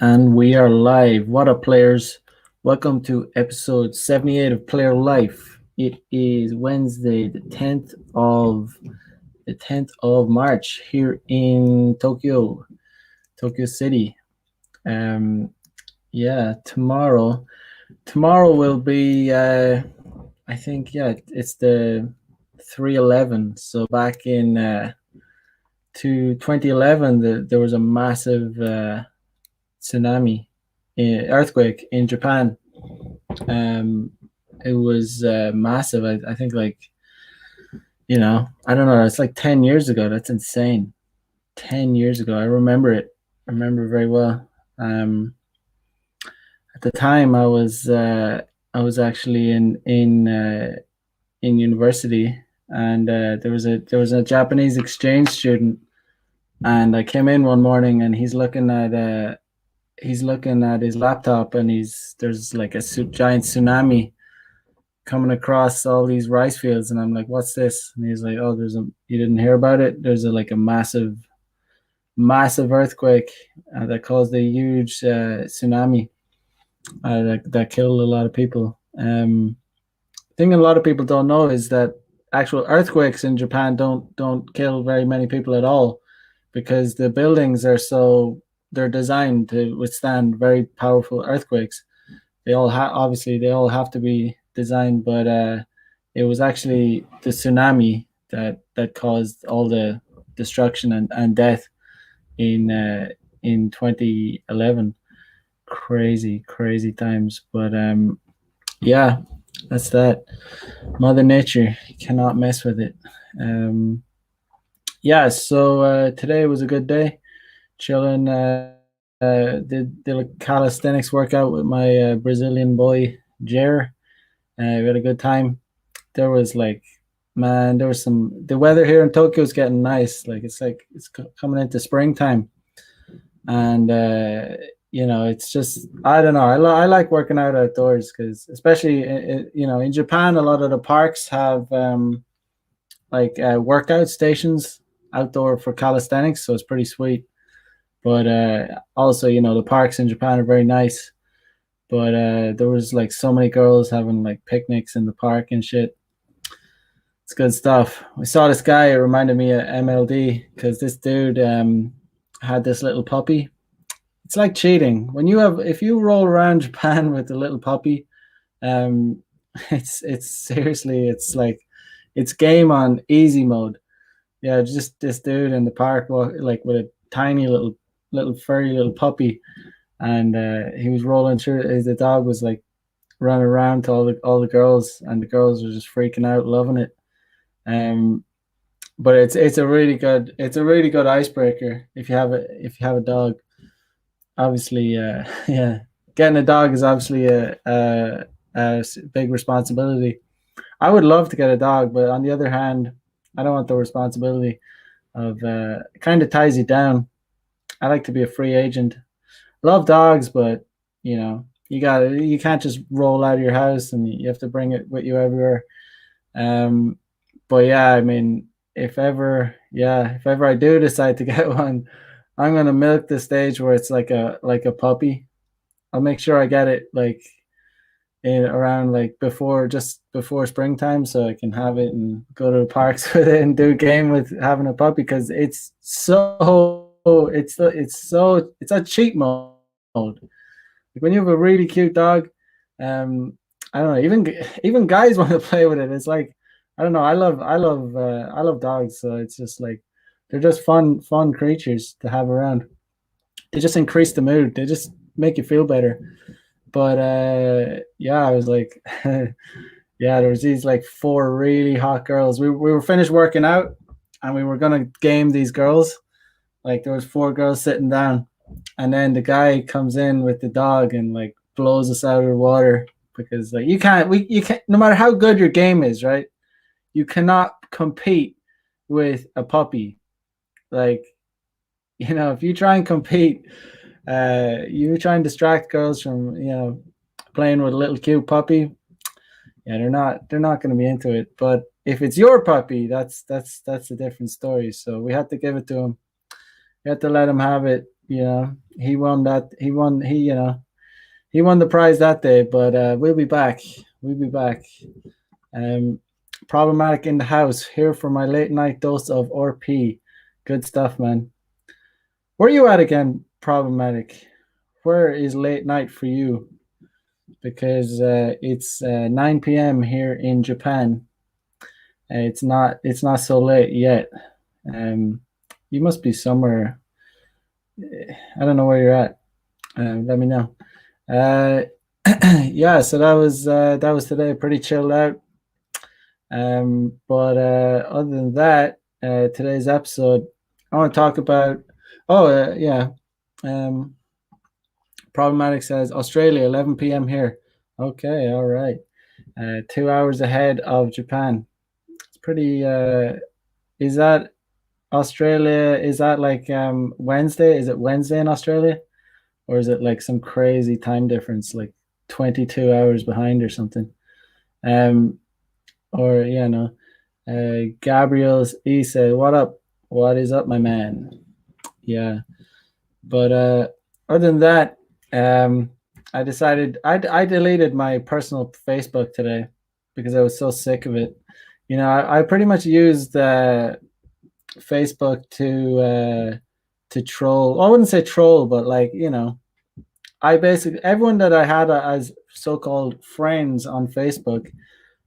And we are live. What up, players? Welcome to episode 78 of Player Life. It is Wednesday, the 10th of March here in Tokyo City. Um, yeah, tomorrow will be. I think it's the 311. So back in 2011, there was a massive tsunami, earthquake in Japan. Um, it was massive. I think I don't know. It's like 10 years ago. That's insane. 10 years ago, I remember it. I remember very well. Um, at the time, I was actually in university, and there was a Japanese exchange student, and I came in one morning, and he's looking at his laptop, and there's like a giant tsunami coming across all these rice fields, and I'm like, what's this? And he's like, oh, you didn't hear about it? There's a massive earthquake that caused a huge tsunami that killed a lot of people. Thing a lot of people don't know is that actual earthquakes in Japan don't kill very many people at all, because the buildings they're designed to withstand very powerful earthquakes. Obviously they all have to be designed, but it was actually the tsunami that caused all the destruction and death in 2011. Crazy times, but yeah, that's that. Mother Nature, you cannot mess with it. um yeah, so today was a good day, chilling. Did a calisthenics workout with my Brazilian boy Jer. We had a good time. There was like, man, there was the weather here in Tokyo is getting nice. Like it's coming into springtime, and it's just, I don't know. I like working out outdoors because, especially in Japan, a lot of the parks have like workout stations outdoor for calisthenics, so it's pretty sweet. But also, the parks in Japan are very nice. But there was like so many girls having like picnics in the park and shit. It's good stuff. We saw this guy. It reminded me of MLD because this dude had this little puppy. It's like cheating if you roll around Japan with a little puppy. Um, it's seriously, it's like it's game on easy mode. Yeah, just this dude in the park, like with a tiny little furry little puppy, and he was rolling through. The dog was like running around to all the girls, and the girls were just freaking out, loving it. Um, but it's a really good icebreaker if you have a dog. Obviously, yeah, getting a dog is obviously a big responsibility. I would love to get a dog, but on the other hand, I don't want the responsibility of it kind of ties you down. I like to be a free agent. Love dogs, but you can't just roll out of your house, and you have to bring it with you everywhere. Um, but yeah, I mean, if ever I do decide to get one, I'm gonna milk the stage where it's like a puppy. I'll make sure I get it like in around like just before springtime, so I can have it and go to the parks with it and do a game with having a puppy, because it's a cheat mode. Like when you have a really cute dog, um, I don't know. Even guys want to play with it. It's like, I don't know. I love dogs, so it's just like they're just fun creatures to have around. They just increase the mood. They just make you feel better. But yeah, I was like, yeah, there was these like four really hot girls. We were finished working out, and we were gonna game these girls. Like there was four girls sitting down, and then the guy comes in with the dog and like blows us out of the water, because like you can't, no matter how good your game is, right? You cannot compete with a puppy. Like, if you try and compete, you try and distract girls from playing with a little cute puppy. Yeah, they're not going to be into it. But if it's your puppy, that's a different story. So we had to give it to him. We had to let him have it. Yeah, he won that. He won the prize that day. But we'll be back. We'll be back. Um, Problematic in the house here for my late night dose of RP. Good stuff, man. Where are you at again? Problematic. Where is late night for you? Because it's 9 p.m. here in Japan. It's not. It's not so late yet. Um, you must be somewhere. I don't know where you're at. Let me know. Uh, yeah. So that was today. Pretty chilled out. But other than that, today's episode, I want to talk about. Oh yeah. Um, Problematic says Australia, 11 p.m. here. Okay, all right. 2 hours ahead of Japan. It's pretty. Is that Australia? Is that like Wednesday? Is it Wednesday in Australia, or is it like some crazy time difference, like 22 hours behind or something? Um, or yeah, no. Gabriel's E said, "What up? What is up, my man?" Yeah, but other than that, um, I decided I deleted my personal Facebook today because I was so sick of it. I pretty much used Facebook to troll. I wouldn't say troll, but like I basically everyone that I had as so-called friends on Facebook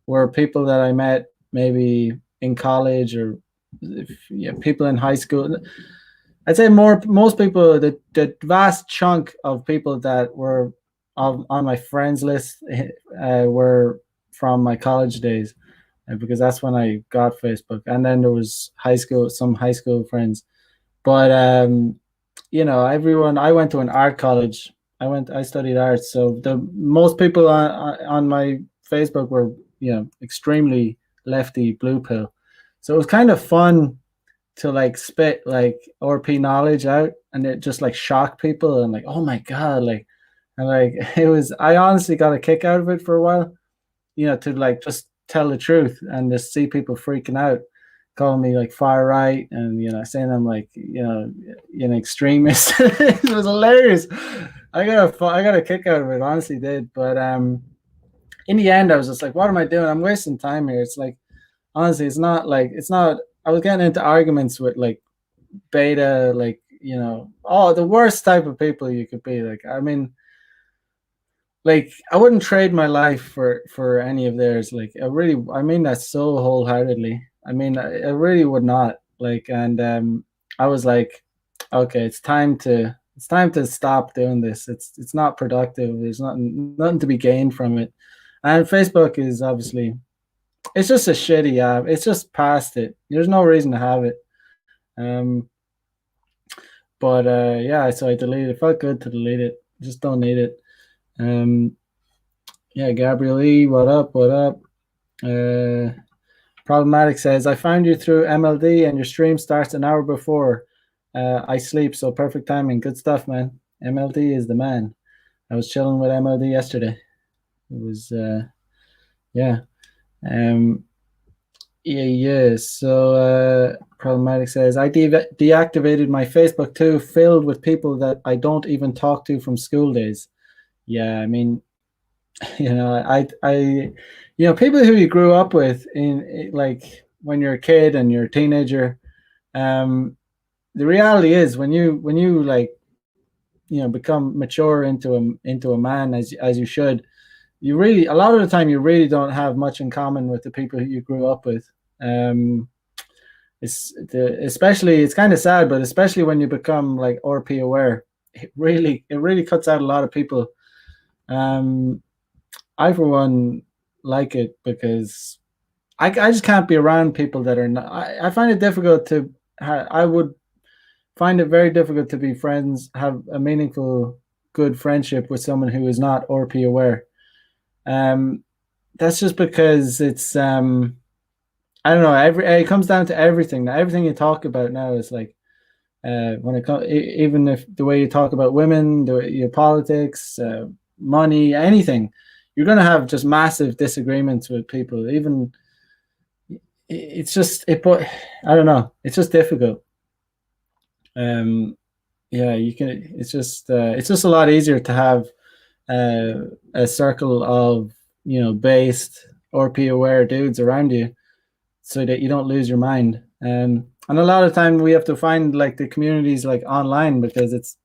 were people that I met maybe in college or yeah, people in high school. I'd say most people, the vast chunk of people that were on my friends list were from my college days because that's when I got Facebook, and then there was some high school friends. But everyone. I went to an art college. I studied art, so the most people on my Facebook were extremely lefty blue pill. So it was kind of fun to like spit like RP knowledge out and it just like shock people and like, oh my god, like and like it was I honestly got a kick out of it for a while, to like just tell the truth and just see people freaking out, calling me like far right and saying I'm like extremist. It was hilarious. I got a kick out of it, honestly did. But in the end I was just like, what am I doing? I'm wasting time here. It's like honestly, it's not. I was getting into arguments with like beta, like the worst type of people you could be. Like, I mean, like I wouldn't trade my life for any of theirs. Like, I mean that so wholeheartedly. I mean, I really would not. Like, and I was like, okay, it's time to stop doing this. It's not productive. There's nothing to be gained from it. And Facebook is obviously it's just a shitty app. It's just past it. There's no reason to have it. Um, but yeah, so I deleted it. It felt good to delete it. Just don't need it. Um, yeah, Gabriel E, what up? What up? Uh, Problematic says, I found you through MLD and your stream starts an hour before I sleep. So perfect timing. Good stuff, man. MLD is the man. I was chilling with MLD yesterday. It was, yeah. Um, yeah. So Problematic says, I deactivated my Facebook too, filled with people that I don't even talk to from school days. Yeah, I mean, people who you grew up with in like when you're a kid and you're a teenager. The reality is when you like become mature into a man as you should, you really a lot of the time you really don't have much in common with the people who you grew up with. Um, especially it's kind of sad, but especially when you become like RP aware, it really cuts out a lot of people. Um, I for one like it because I just can't be around people that are not. I find it difficult to. I would find it very difficult to be friends, have a meaningful, good friendship with someone who is not RP aware. Um, that's just because it's I don't know. It comes down to everything. Now, everything you talk about now is like when it comes, even if the way you talk about women, your politics, money, anything, you're going to have just massive disagreements with people. Even it's just it, but I don't know. It's just difficult. Um, Yeah, you can. It's just a lot easier to have a circle of based RP aware dudes around you, so that you don't lose your mind. And a lot of time we have to find like the communities like online, because it's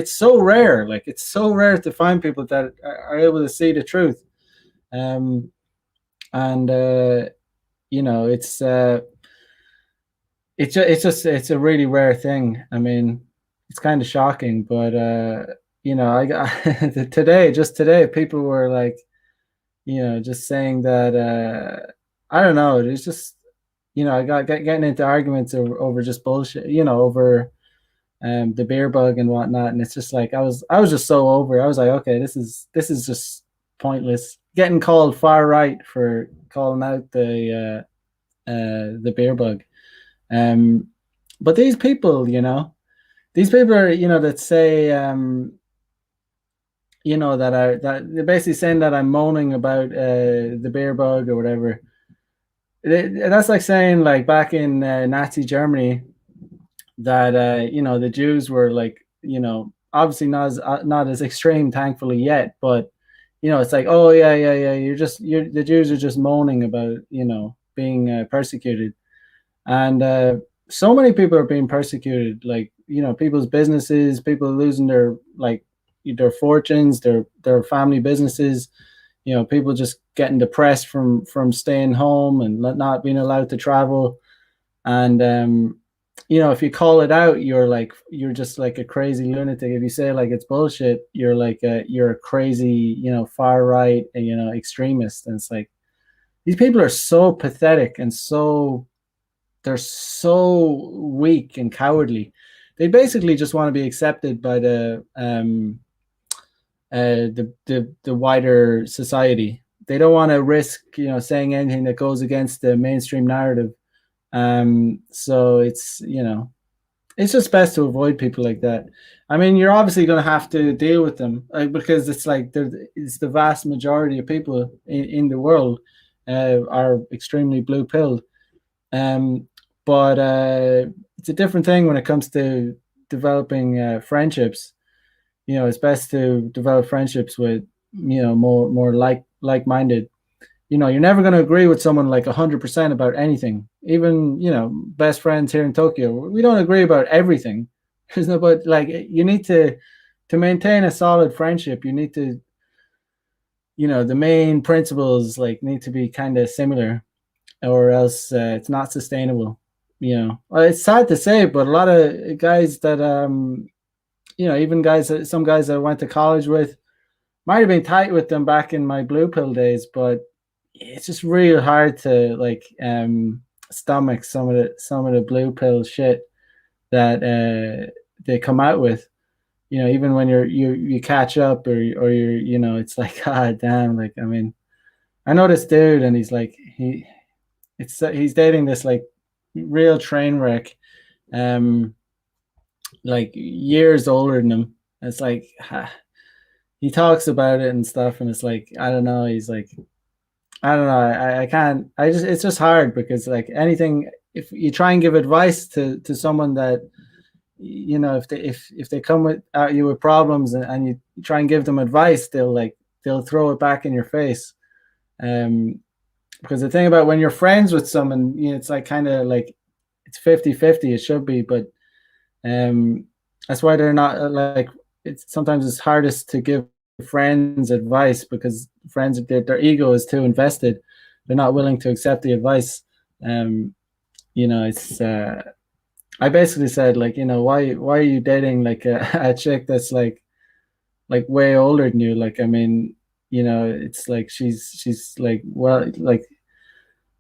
so rare. Like it's so rare to find people that are able to see the truth. Um, and it's it's a really rare thing. I mean, it's kind of shocking, but I got today, people were like, just saying that I don't know. It's just I getting into arguments over just bullshit, over the beer bug and whatnot, and it's just like I was just so over. I was like, okay, this is just pointless. Getting called far right for calling out the beer bug. Um, but these people are, that say, that they're basically saying that I'm moaning about the beer bug or whatever. That's like saying, like, back in Nazi Germany, that the Jews were like, obviously not as extreme, thankfully, yet, but it's like, oh yeah, yeah, yeah, you're the Jews are just moaning about being persecuted. And so many people are being persecuted, like people's businesses, people losing their fortunes, their family businesses, people just getting depressed from staying home and not being allowed to travel. And if you call it out, you're just like a crazy lunatic. If you say like it's bullshit, you're a crazy, far right, extremist. And it's like, these people are so pathetic, and they're so weak and cowardly. They basically just want to be accepted by the wider society. They don't want to risk, saying anything that goes against the mainstream narrative. So it's just best to avoid people like that. I mean, you're obviously going to have to deal with them, because it's like it's the vast majority of people in the world are extremely blue pilled. Um, but it's a different thing when it comes to developing friendships. It's best to develop friendships with more like minded. You're never going to agree with someone like 100% about anything. Even best friends here in Tokyo, we don't agree about everything. There's no, but like, you need to maintain a solid friendship. You need to, the main principles like need to be kind of similar, or else it's not sustainable. Well, it's sad to say, but a lot of guys that even some guys that I went to college with, might have been tight with them back in my blue pill days, but it's just real hard to like stomach some of the blue pill shit that they come out with. Even when you catch up, or it's like, god damn. Like, I mean, I know this dude, and he's like, he's dating this like real train wreck, um, like years older than him. It's like, he talks about it and stuff, and it's like, I don't know. He's like, I don't know. I can't. It's just hard, because like anything, if you try and give advice to someone that, if they come at you with problems, and you try and give them advice, they'll throw it back in your face. Um, because the thing about when you're friends with someone, it's like kind of like it's 50-50. It should be, but um, that's why they're not like, it's hardest to give friends advice, because friends, their ego is too invested. They're not willing to accept the advice. It's I basically said, like, why are you dating like a chick that's like way older than you? Like, I mean, it's like she's like, well, like,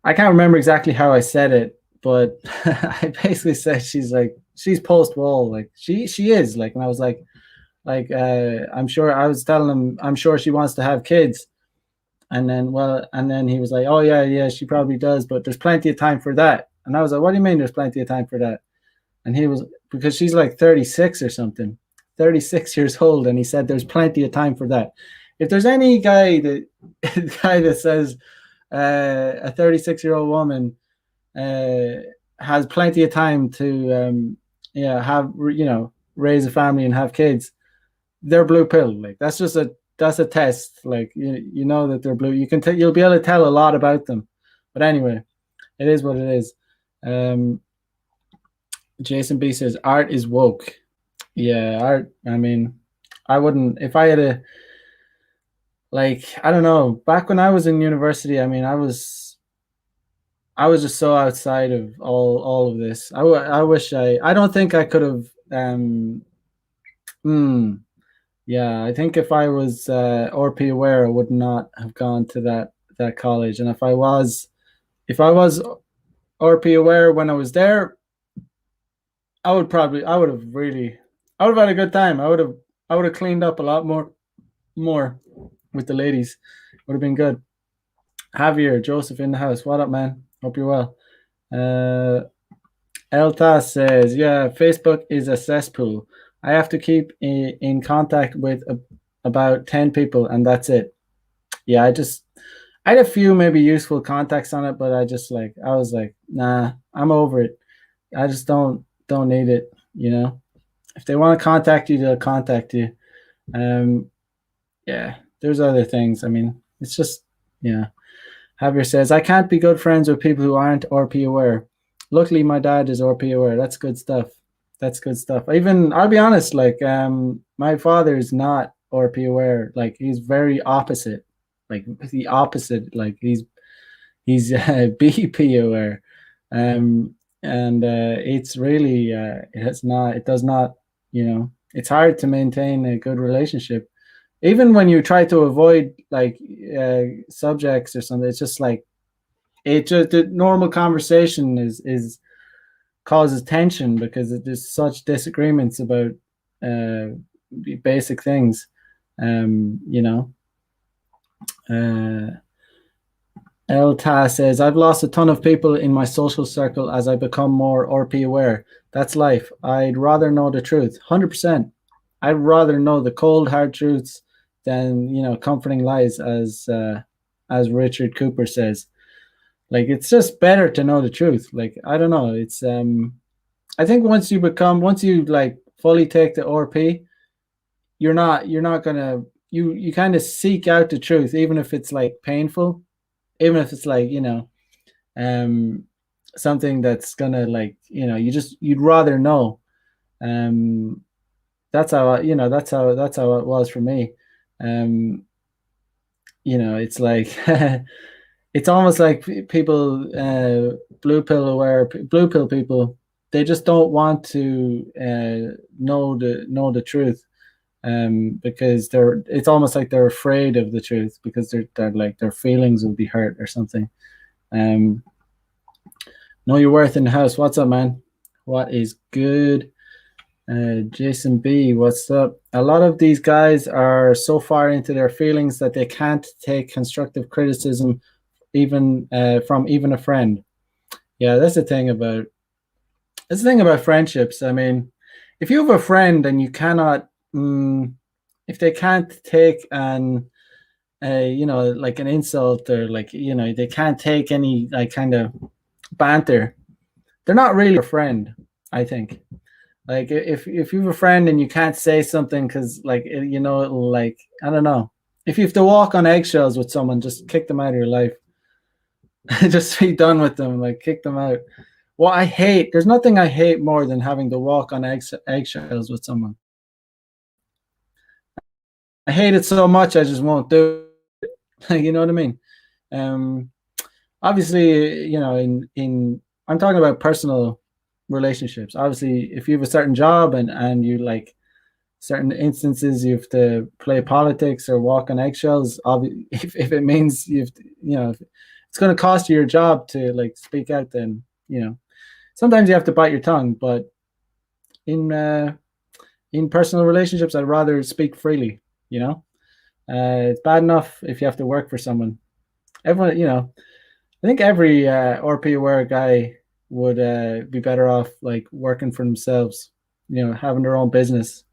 I can't remember exactly how I said it, but I basically said she's post wall, like she is like, and I was like, I'm sure, I was telling him, I'm sure she wants to have kids. And then he was like, oh yeah, yeah, she probably does, but there's plenty of time for that. And I was like, what do you mean there's plenty of time for that? And he was, because she's like 36 or something, 36 years old. And he said, there's plenty of time for that. If there's any guy that says a 36-year-old woman has plenty of time yeah, have raise a family and have kids, they're blue pill. Like that's a test. Like you know that they're blue. You'll be able to tell a lot about them. But anyway, it is what it is. Um, Jason B says art is woke. Yeah, art. I mean, I wouldn't if I had a like I don't know. Back when I was in university, I mean, I was just so outside of all of this. I wish I don't think I could have. Hmm, yeah, I think if I was RP aware, I would not have gone to that college. And if I was RP aware when I was there, I would have really I would have had a good time. I would have cleaned up a lot more with the ladies. Would have been good. Javier, Joseph in the house. What up, man? Hope you're well. Uh, Eltas says, yeah, Facebook is a cesspool. I have to keep in contact with about 10 people, and that's it. Yeah, I had a few maybe useful contacts on it, but I was like, nah, I'm over it. I just don't need it, you know. If they want to contact you, they'll contact you. Um, yeah, there's other things. I mean, it's just yeah. Javier says, I can't be good friends with people who aren't RP aware. Luckily, my dad is RP aware. That's good stuff. That's good stuff. Even I'll be honest, like my father is not RP aware. Like he's very opposite. Like the opposite. Like he's BP aware. And it's really it does not, it's hard to maintain a good relationship even when you try to avoid like subjects or something. It's just like it just the normal conversation is causes tension because there's such disagreements about uh basic things. You know uh El Ta says, I've lost a ton of people in my social circle as I become more RP aware. That's life. I'd rather know the truth. 100%. I'd rather know the cold, hard truths than, comforting lies, as Richard Cooper says. Like, it's just better to know the truth. Like, I don't know. I think once you like fully take the RP, you're not gonna, you kind of seek out the truth, even if it's like painful, even if it's like um something that's gonna like you'd rather know. um that's how it was for me. um it's like it's almost like people, blue pill people, they just don't want to know the truth, because it's almost like they're afraid of the truth because they're like their feelings will be hurt or something. um Know your worth in the house. What's up, man? What is good? Jason B, what's up? A lot of these guys are so far into their feelings that they can't take constructive criticism, even from even a friend. Yeah, that's the thing about friendships. I mean, if you have a friend and you cannot, if they can't take like an insult, or like they can't take any like kind of banter, they're not really a friend, I think. Like if you have a friend and you can't say something because like it'll, like, I don't know. If you have to walk on eggshells with someone, just kick them out of your life. Just be done with them. Like, kick them out. Well, there's nothing I hate more than having to walk on eggshells with someone. I hate it so much I just won't do it. You know what I mean? Um, Obviously, in I'm talking about personal relationships. Obviously, if you have a certain job and you like certain instances you have to play politics or walk on eggshells, if it means you have to, if it's going to cost you your job to like speak out, then sometimes you have to bite your tongue. But in uh in personal relationships, I'd rather speak freely. It's bad enough if you have to work for someone. Everyone, I think every RP aware guy would be better off like working for themselves, having their own business.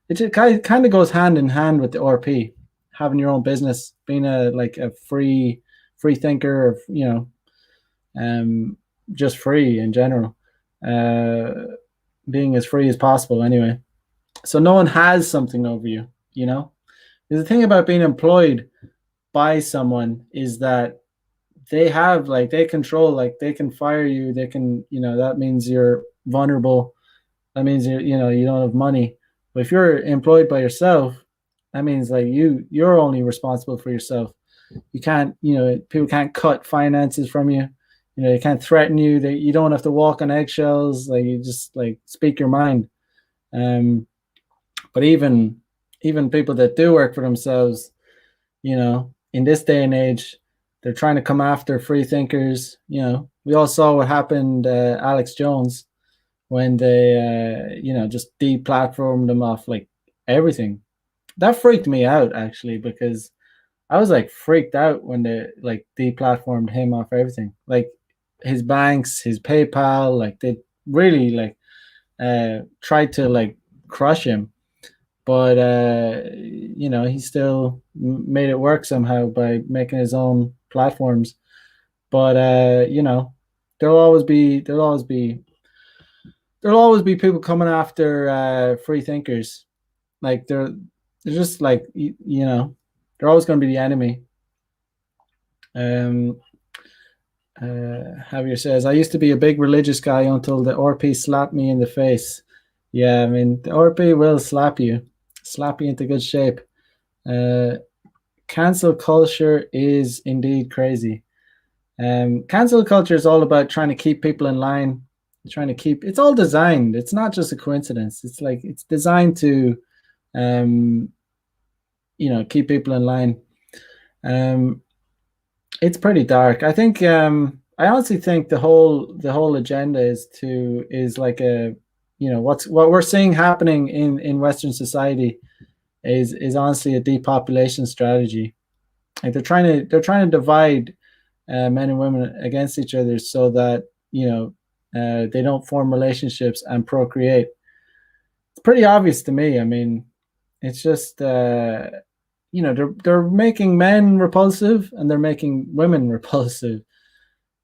It just kind of goes hand in hand with the RP, having your own business, being a free thinker, of um, just free in general. Uh, being as free as possible anyway. So no one has something over you, you know? The thing about being employed by someone is that they have like they control, like they can fire you, they can, that means you're vulnerable. That means you don't have money. But if you're employed by yourself, that means like you're only responsible for yourself. You can't, people can't cut finances from you. They can't threaten you. You don't have to walk on eggshells. Like you just like speak your mind. But even people that do work for themselves, in this day and age, they're trying to come after free thinkers. We all saw what happened, Alex Jones, when they, just deplatformed him off like everything. That freaked me out actually, because I was like freaked out when they like deplatformed him off everything, like his banks, his PayPal, like they really like tried to like crush him. But he still made it work somehow by making his own platforms. But there'll always be people coming after free thinkers. Like they're just like they're always going to be the enemy. Javier says, I used to be a big religious guy until the RP slapped me in the face. Yeah, I mean, the RP will slap you into good shape. Cancel culture is indeed crazy. Cancel culture is all about trying to keep people in line, it's all designed. It's not just a coincidence. It's like, it's designed to, keep people in line. It's pretty dark. I think, I honestly think the whole agenda is like a, what we're seeing happening in Western society is honestly a depopulation strategy. Like they're trying to divide men and women against each other so that they don't form relationships and procreate. It's pretty obvious to me. I mean, it's just they're making men repulsive and they're making women repulsive.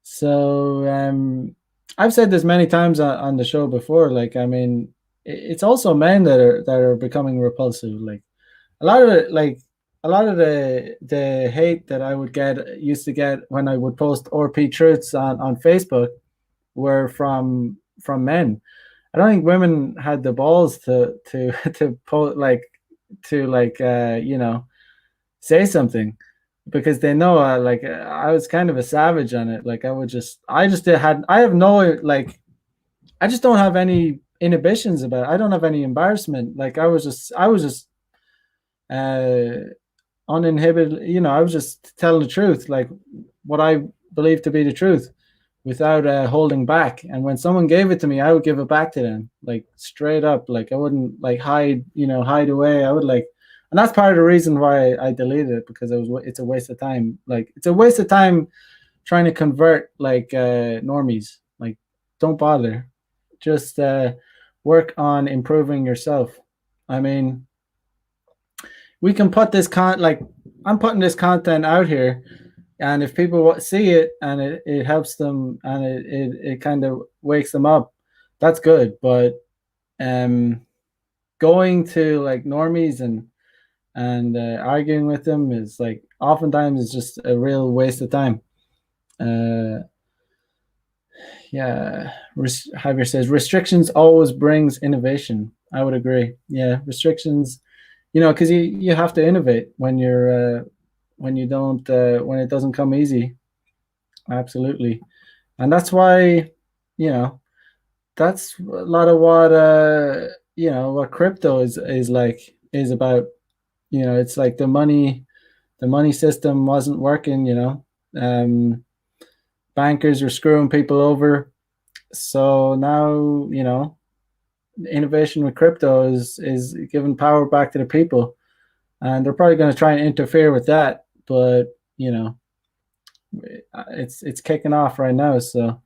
So I've said this many times on the show before. Like, I mean, it's also men that are becoming repulsive. Like a lot of the hate that I used to get when I would post RP truths on Facebook were from men. I don't think women had the balls to say something, because they know I was kind of a savage on it. Like I have no like, I just don't have any inhibitions about it. I don't have any embarrassment. Like I was just uninhibited. I was just telling the truth, like what I believe to be the truth, without holding back. And when someone gave it to me, I would give it back to them, like straight up. Like I wouldn't like hide away. I would like, and that's part of the reason why I deleted it, because it's a waste of time. Like it's a waste of time trying to convert like normies. Like don't bother. Just work on improving yourself. I mean, we can put this I'm putting this content out here, and if people see it and it helps them and it kind of wakes them up, that's good. But going to like normies and arguing with them is like oftentimes is just a real waste of time. Javier says restrictions always brings innovation. I would agree. Yeah, restrictions, because you have to innovate when you don't when it doesn't come easy. Absolutely. And that's why that's a lot of what crypto is about. It's like the money system wasn't working. Bankers are screwing people over. So now innovation with crypto is giving power back to the people, and they're probably going to try and interfere with that. But it's kicking off right now. So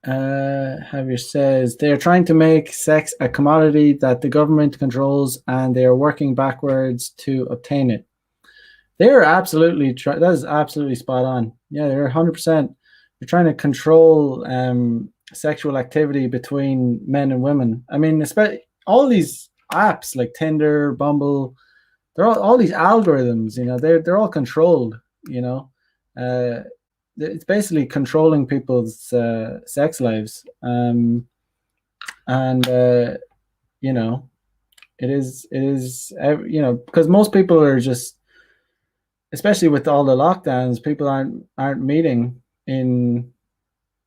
Javier says they are trying to make sex a commodity that the government controls, and they are working backwards to obtain it. They are absolutely that is absolutely spot on. Yeah, they're 100%. They're trying to control sexual activity between men and women. I mean, especially all these apps like Tinder, Bumble, they're all these algorithms. They're all controlled. You know, uh, it's basically controlling people's sex lives. And you know, because most people are just, especially with all the lockdowns, people aren't meeting in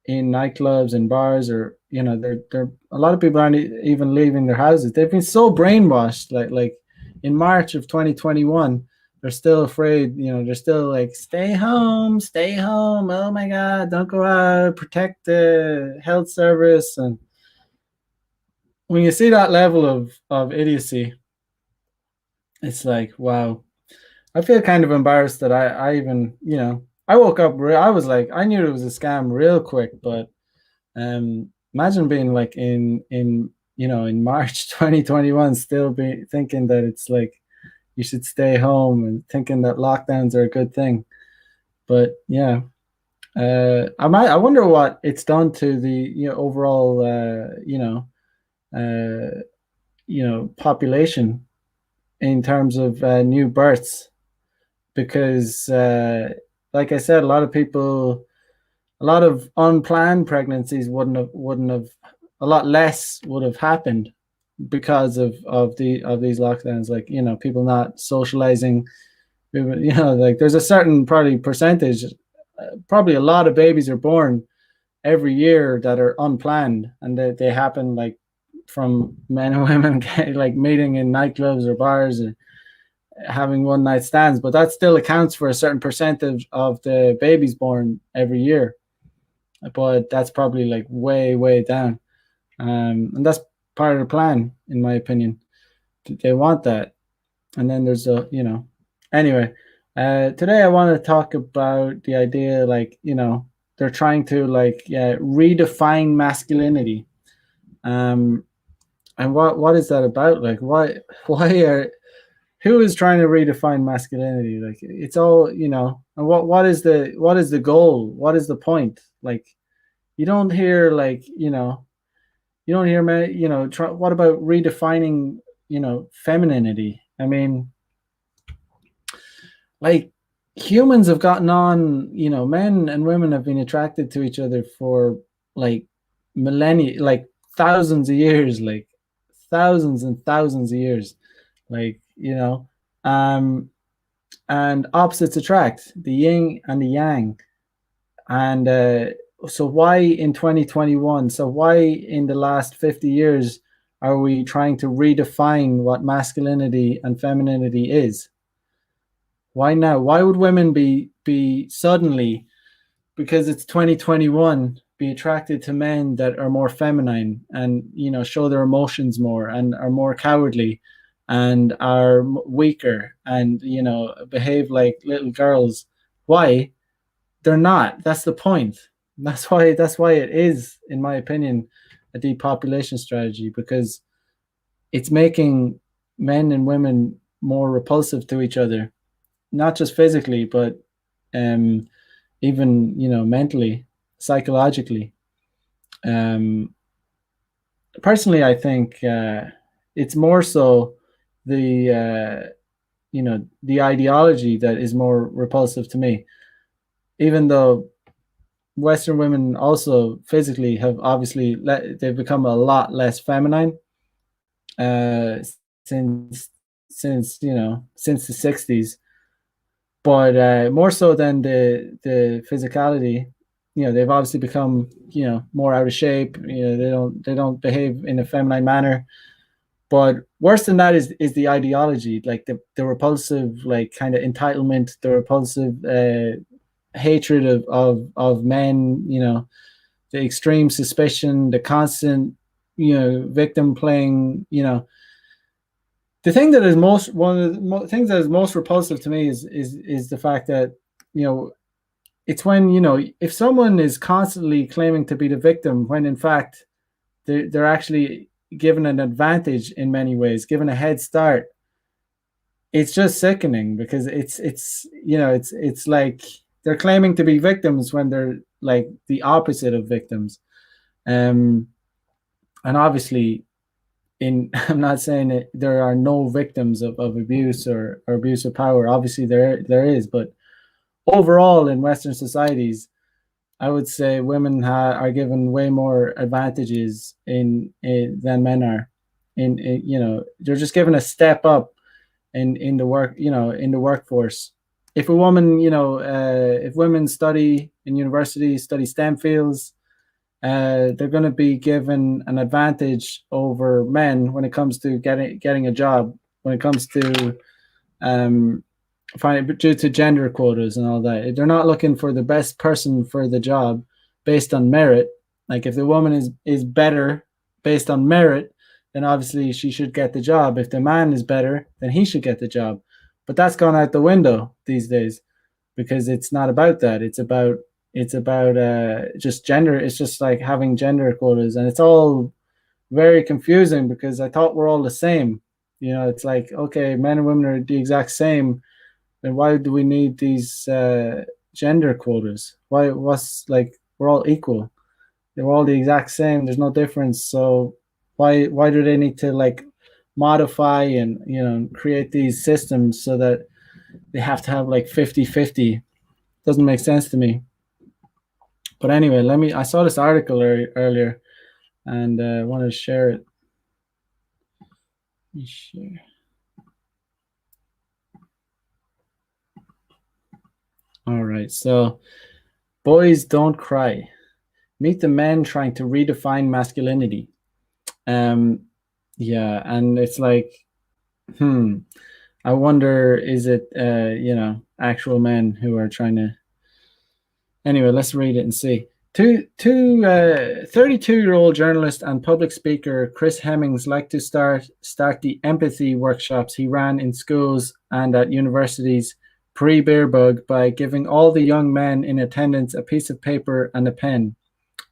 nightclubs and bars, or they're a lot of people aren't even leaving their houses. They've been so brainwashed, like in March of 2021, they're still afraid. They're still like, stay home, stay home, oh my god, don't go out, protect the health service. And when you see that level of idiocy, it's like, wow. I feel kind of embarrassed that I even, I woke up I was like, I knew it was a scam real quick. But imagine being like in March 2021, still be thinking that it's like you should stay home and thinking that lockdowns are a good thing. But yeah, I wonder what it's done to the overall uh, population in terms of new births, because like I said, a lot of unplanned pregnancies wouldn't have a lot less would have happened because of these lockdowns. Like, people not socializing. Like, there's a certain probably percentage, probably a lot of babies are born every year that are unplanned, and they happen like from men and women like meeting in nightclubs or bars, or having one night stands. But that still accounts for a certain percentage of the babies born every year. But that's probably like way, way down. And that's part of the plan, in my opinion. They want that. And then there's anyway, today I want to talk about the idea, like, they're trying to like, redefine masculinity. Um, and what is that about? Like, why are who is trying to redefine masculinity? Like, it's all, and what is the goal? What is the point? Like, you don't hear like, you don't hear me, what about redefining, femininity? I mean, like, humans have gotten on, men and women have been attracted to each other for like millennia, like thousands of years, like thousands and thousands of years, like, um and opposites attract, the yin and the yang. And so why in 2021, so why in the last 50 years are we trying to redefine what masculinity and femininity is? Why now? Why would women be suddenly, because it's 2021, be attracted to men that are more feminine and, show their emotions more and are more cowardly and are weaker and, behave like little girls? Why? They're not. That's the point. That's why it is, in my opinion, a depopulation strategy, because it's making men and women more repulsive to each other, not just physically, but um, even, mentally, psychologically. Um, Personally, I think it's more so the the ideology that is more repulsive to me, even though Western women also physically have obviously they've become a lot less feminine uh, since since the 60s. But more so than the physicality, they've obviously become, more out of shape. They don't behave in a feminine manner. But worse than that is the ideology, like the repulsive, like, kind of entitlement, the repulsive hatred of men, the extreme suspicion, the constant, victim playing. The thing that is most one of the things that is most repulsive to me is the fact that, it's when, if someone is constantly claiming to be the victim when in fact they're actually given an advantage in many ways, given a head start. It's just sickening, because it's like they're claiming to be victims when they're like the opposite of victims. And obviously, I'm not saying that there are no victims of abuse or abuse of power. Obviously, there is, but overall in Western societies, I would say women are given way more advantages in than men are. They're just given a step up in the work, in the workforce. If a woman, if women study in university, study STEM fields, they're going to be given an advantage over men when it comes to getting a job. When it comes to due to gender quotas and all that, they're not looking for the best person for the job based on merit. Like if the woman is better based on merit, then obviously she should get the job. If the man is better, then he should get the job. But that's gone out the window these days because it's not about that. It's about just gender. It's just like having gender quotas, and it's all very confusing because I thought we're all the same. It's like, okay, men and women are the exact same, then why do we need these gender quotas? What's like, we're all equal. They're all the exact same. There's no difference. So why do they need to like modify and create these systems so that they have to have like 50-50? Doesn't make sense to me. But anyway, I saw this article earlier and wanted to share it. Let me share. All right, so boys don't cry. Meet the men trying to redefine masculinity. Yeah, and it's like, I wonder, is it actual men who are trying to? Anyway, let's read it and see. 32-year-old journalist and public speaker Chris Hemmings liked to start the empathy workshops he ran in schools and at universities pre-beer bug by giving all the young men in attendance a piece of paper and a pen.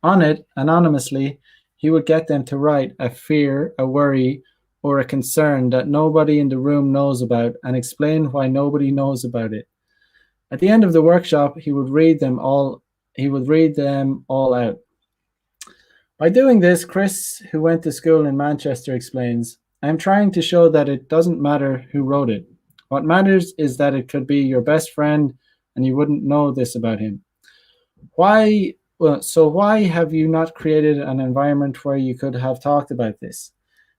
On it, anonymously, he would get them to write a fear, a worry, or a concern that nobody in the room knows about and explain why nobody knows about it. At the end of the workshop, he would read them all out. By doing this, Chris, who went to school in Manchester, explains, I'm trying to show that it doesn't matter who wrote it. What matters is that it could be your best friend and you wouldn't know this about him. Why have you not created an environment where you could have talked about this?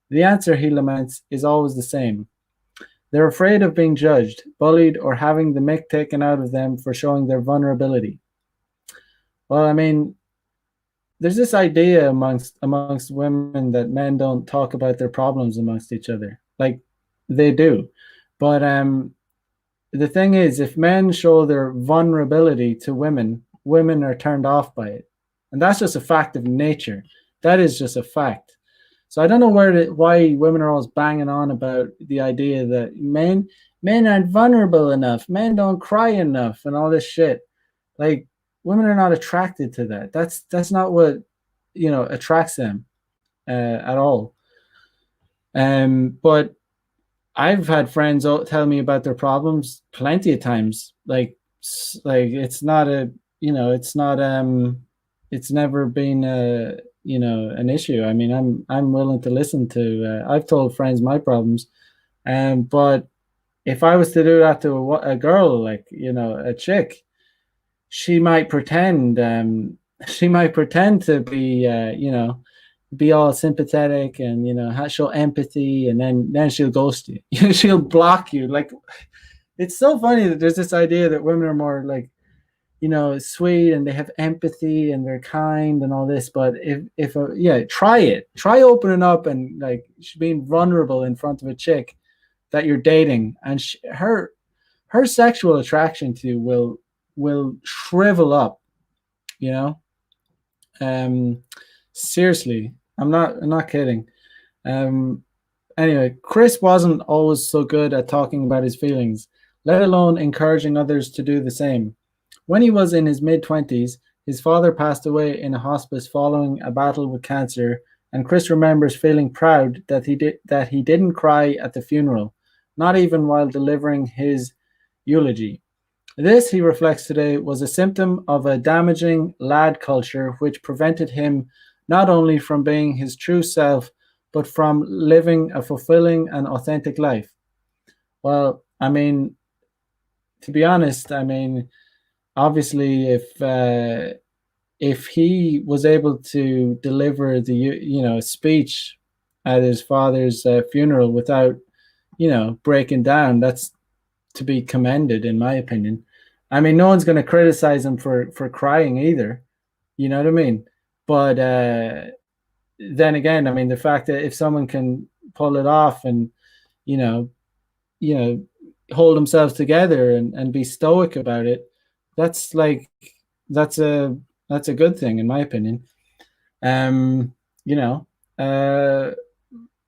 The answer, he laments, is always the same. They're afraid of being judged, bullied, or having the mick taken out of them for showing their vulnerability. Well, I mean, there's this idea amongst women that men don't talk about their problems amongst each other. Like, they do. But the thing is, if men show their vulnerability to women, women are turned off by it. And that's just a fact of nature. That is just a fact. So I don't know why women are always banging on about the idea that men aren't vulnerable enough, men don't cry enough, and all this shit. Like, women are not attracted to that. That's not what attracts them at all. But I've had friends tell me about their problems plenty of times. Like it's not it's never been an issue. I mean, I'm willing to listen to. I've told friends my problems, but if I was to do that to a girl, like a chick, she might pretend. She might pretend to be, be all sympathetic and show empathy, and then she'll ghost you. She'll block you. Like, it's so funny that there's this idea that women are more like, sweet and they have empathy and they're kind and all this. But try opening up and like being vulnerable in front of a chick that you're dating, and her sexual attraction to you will shrivel up. Seriously, I'm not kidding. Anyway, Chris wasn't always so good at talking about his feelings, let alone encouraging others to do the same. When he was in his mid-20s, his father passed away in a hospice following a battle with cancer, and Chris remembers feeling proud that he didn't cry at the funeral, not even while delivering his eulogy. This, he reflects today, was a symptom of a damaging lad culture which prevented him not only from being his true self, but from living a fulfilling and authentic life. Well, I mean, to be honest, I mean, obviously, if he was able to deliver the speech at his father's funeral without breaking down, that's to be commended, in my opinion. I mean, no one's going to criticize him for crying either. You know what I mean? But then again, I mean, the fact that if someone can pull it off and you know, you know, hold themselves together and be stoic about it, that's like that's a that's a good thing, in my opinion. Um, you know, uh,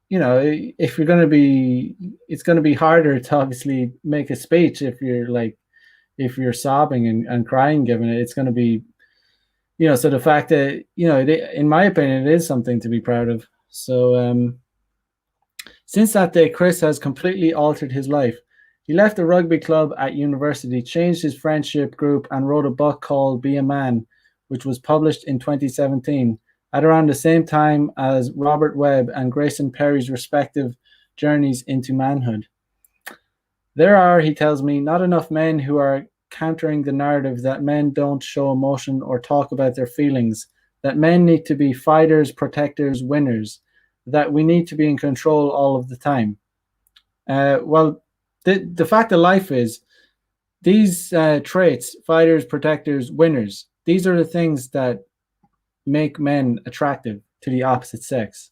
if you're going to be, it's going to be harder to obviously make a speech if you're sobbing and crying, given it, it's going to be, so the fact that, in my opinion, it is something to be proud of. So, since that day, Chris has completely altered his life. He left the rugby club at university, changed his friendship group, and wrote a book called Be a Man, which was published in 2017, at around the same time as Robert Webb and Grayson Perry's respective journeys into manhood. There are, he tells me, not enough men who are countering the narrative that men don't show emotion or talk about their feelings, that men need to be fighters, protectors, winners, that we need to be in control all of the time. Well, the fact of life is these traits, fighters, protectors, winners, these are the things that make men attractive to the opposite sex.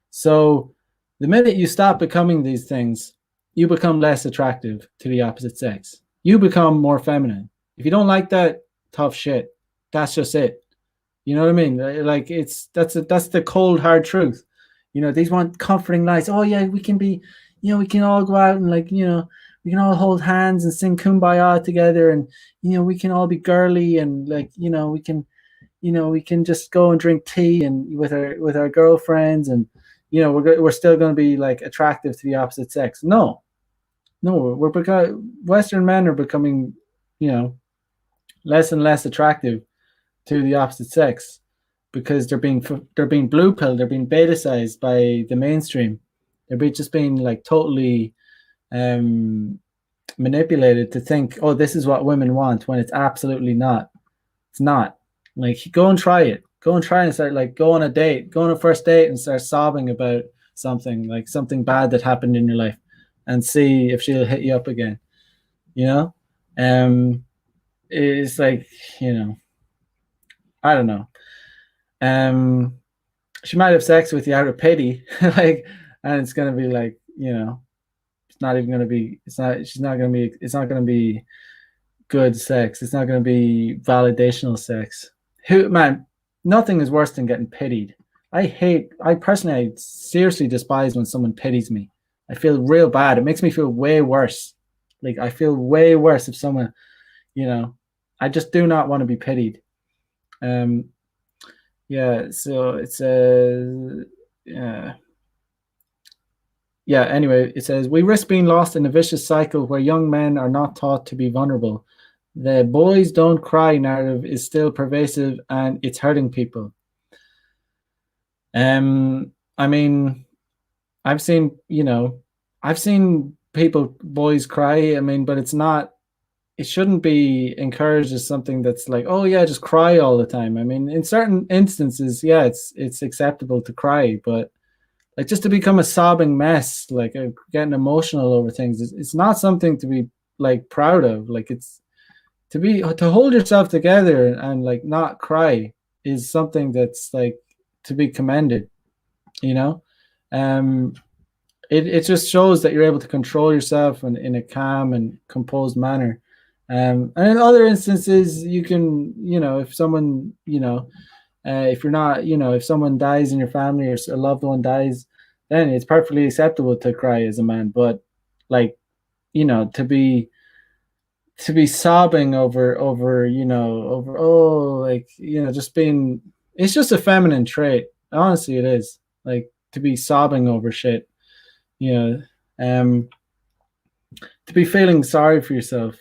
So the minute you stop becoming these things, you become less attractive to the opposite sex. You become more feminine. If you don't like that, tough shit. That's just it. You know what I mean? Like that's the cold hard truth. These want comforting lies. Oh yeah, we can be, we can all go out and we can all hold hands and sing kumbaya together, and we can all be girly, and we can just go and drink tea and with our girlfriends, and we're still going to be like attractive to the opposite sex. No, we're because Western men are becoming, less and less attractive to the opposite sex because they're being blue pilled, they're being beta-sized by the mainstream. Just being like totally manipulated to think, oh, this is what women want, when it's absolutely not. It's not. Like, go and try it. Go and try and start, like, go on a date, go on a first date and start sobbing about something, like something bad that happened in your life, and see if she'll hit you up again. It's like, I don't know. She might have sex with you out of pity, like, and it's gonna be like, it's not even gonna be. It's not. She's not gonna be. It's not gonna be good sex. It's not gonna be validational sex. Man, nothing is worse than getting pitied. I personally seriously despise when someone pities me. I feel real bad. It makes me feel way worse. Like, I feel way worse if someone, I just do not want to be pitied. Yeah, so it's anyway, it says, we risk being lost in a vicious cycle where young men are not taught to be vulnerable. The boys don't cry narrative is still pervasive, and it's hurting people. I mean, I've seen people, boys cry. I mean, but it shouldn't be encouraged as something that's like, oh yeah, just cry all the time. I mean, in certain instances, yeah, it's acceptable to cry, but like, just to become a sobbing mess, like getting emotional over things, it's not something to be like proud of. Like, it's to hold yourself together and like not cry is something that's like to be commended. It just shows that you're able to control yourself in a calm and composed manner. And in other instances, you can, if someone, if you're not, if someone dies in your family or a loved one dies, then it's perfectly acceptable to cry as a man. But like, to be sobbing over, oh, like, just being, it's just a feminine trait. Honestly, it is, like, to be sobbing over shit, you know, to be feeling sorry for yourself.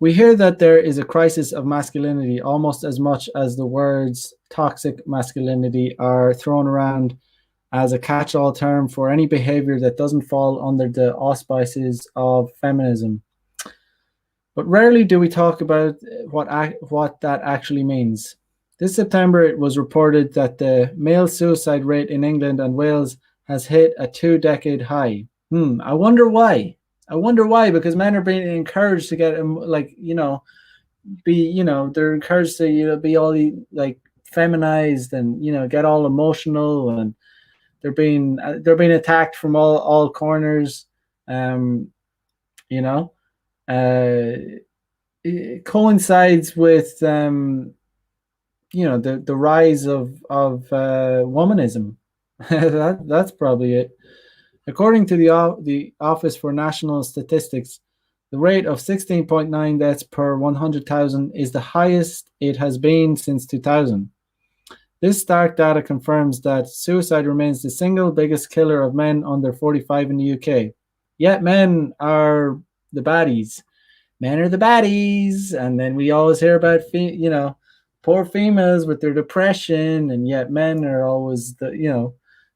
We hear that there is a crisis of masculinity almost as much as the words toxic masculinity are thrown around as a catch all term for any behavior that doesn't fall under the auspices of feminism. But rarely do we talk about what that actually means. This September, it was reported that the male suicide rate in England and Wales has hit a 2 decade high. I wonder why. I wonder why, because men are being encouraged to get, like, they're encouraged to, be all like feminized and, get all emotional, and they're being attacked from all corners. Um, you know, uh, it coincides with the rise of womanism. That's probably it. According to the Office for National Statistics, the rate of 16.9 deaths per 100,000 is the highest it has been since 2000. This stark data confirms that suicide remains the single biggest killer of men under 45 in the UK. Yet men are the baddies. Men are the baddies, and then we always hear about poor females with their depression, and yet men are always the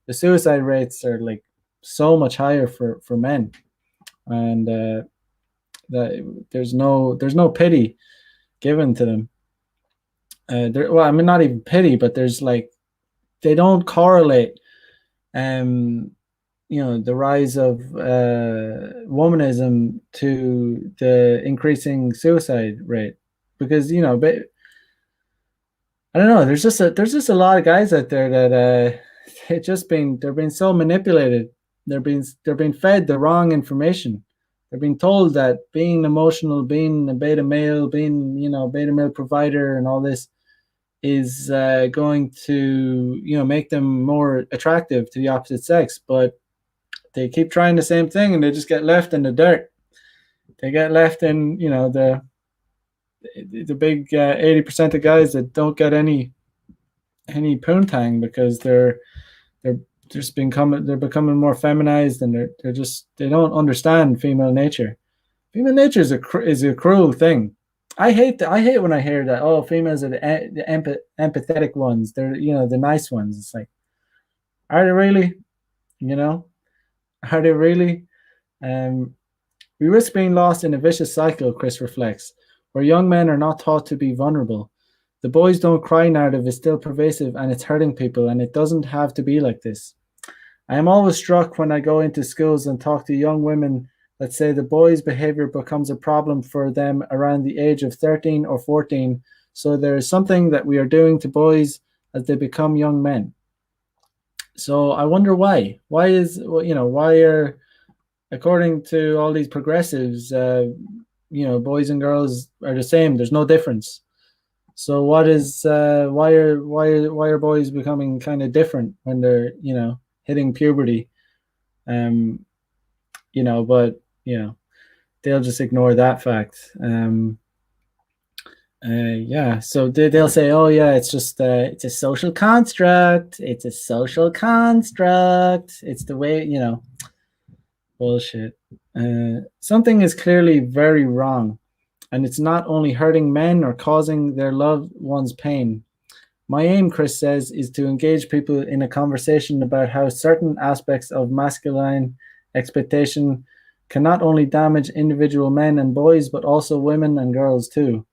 suicide rates are like so much higher for men, and that there's no pity given to them. Well, I mean, not even pity, but there's like they don't correlate. Um, the rise of womanism to the increasing suicide rate, because I don't know. There's just a lot of guys out there that they're being so manipulated. They're being fed the wrong information. They're being told that being emotional, being a beta male, being beta male provider, and all this is going to make them more attractive to the opposite sex. But they keep trying the same thing, and they just get left in the dirt. They get left in the big 80% of guys that don't get any poontang, because they're just becoming more feminized, and they don't understand female nature. Female nature is a cruel thing. I hate when I hear that, oh, females are the empathetic ones. They're the nice ones. It's like, are they really? You know, are they really? Um, we risk being lost in a vicious cycle, Chris reflects, where young men are not taught to be vulnerable. The boys don't cry narrative is still pervasive, and it's hurting people, and it doesn't have to be like this. I am always struck when I go into schools and talk to young women that say the boys' behavior becomes a problem for them around the age of 13 or 14. So there is something that we are doing to boys as they become young men. So I wonder why. Why are, according to all these progressives, boys and girls are the same. There's no difference. So why are boys becoming kind of different when they're hitting puberty? But they'll just ignore that fact. Yeah, so they'll say, "Oh, yeah, it's just it's a social construct. It's a social construct. It's the way bullshit." Something is clearly very wrong, and it's not only hurting men or causing their loved ones pain. My aim, Chris says, is to engage people in a conversation about how certain aspects of masculine expectation can not only damage individual men and boys, but also women and girls too.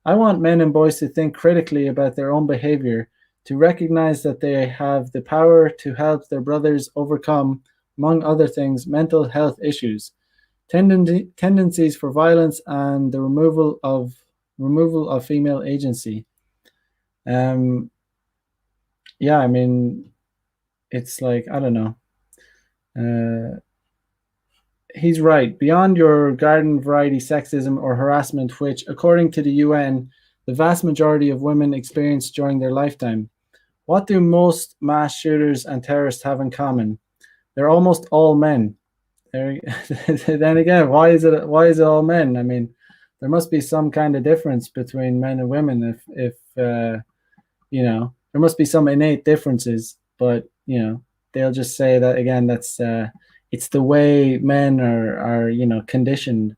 I want men and boys to think critically about their own behavior, to recognize that they have the power to help their brothers overcome, among other things, mental health issues, tendencies for violence, and the removal of female agency. Yeah, I mean, it's like, I don't know. He's right. Beyond your garden variety sexism or harassment, which, according to the UN, the vast majority of women experience during their lifetime, what do most mass shooters and terrorists have in common? They're almost all men. Then again, why is it all men? I mean, there must be some kind of difference between men and women. If there must be some innate differences, but they'll just say that again. That's it's the way men are conditioned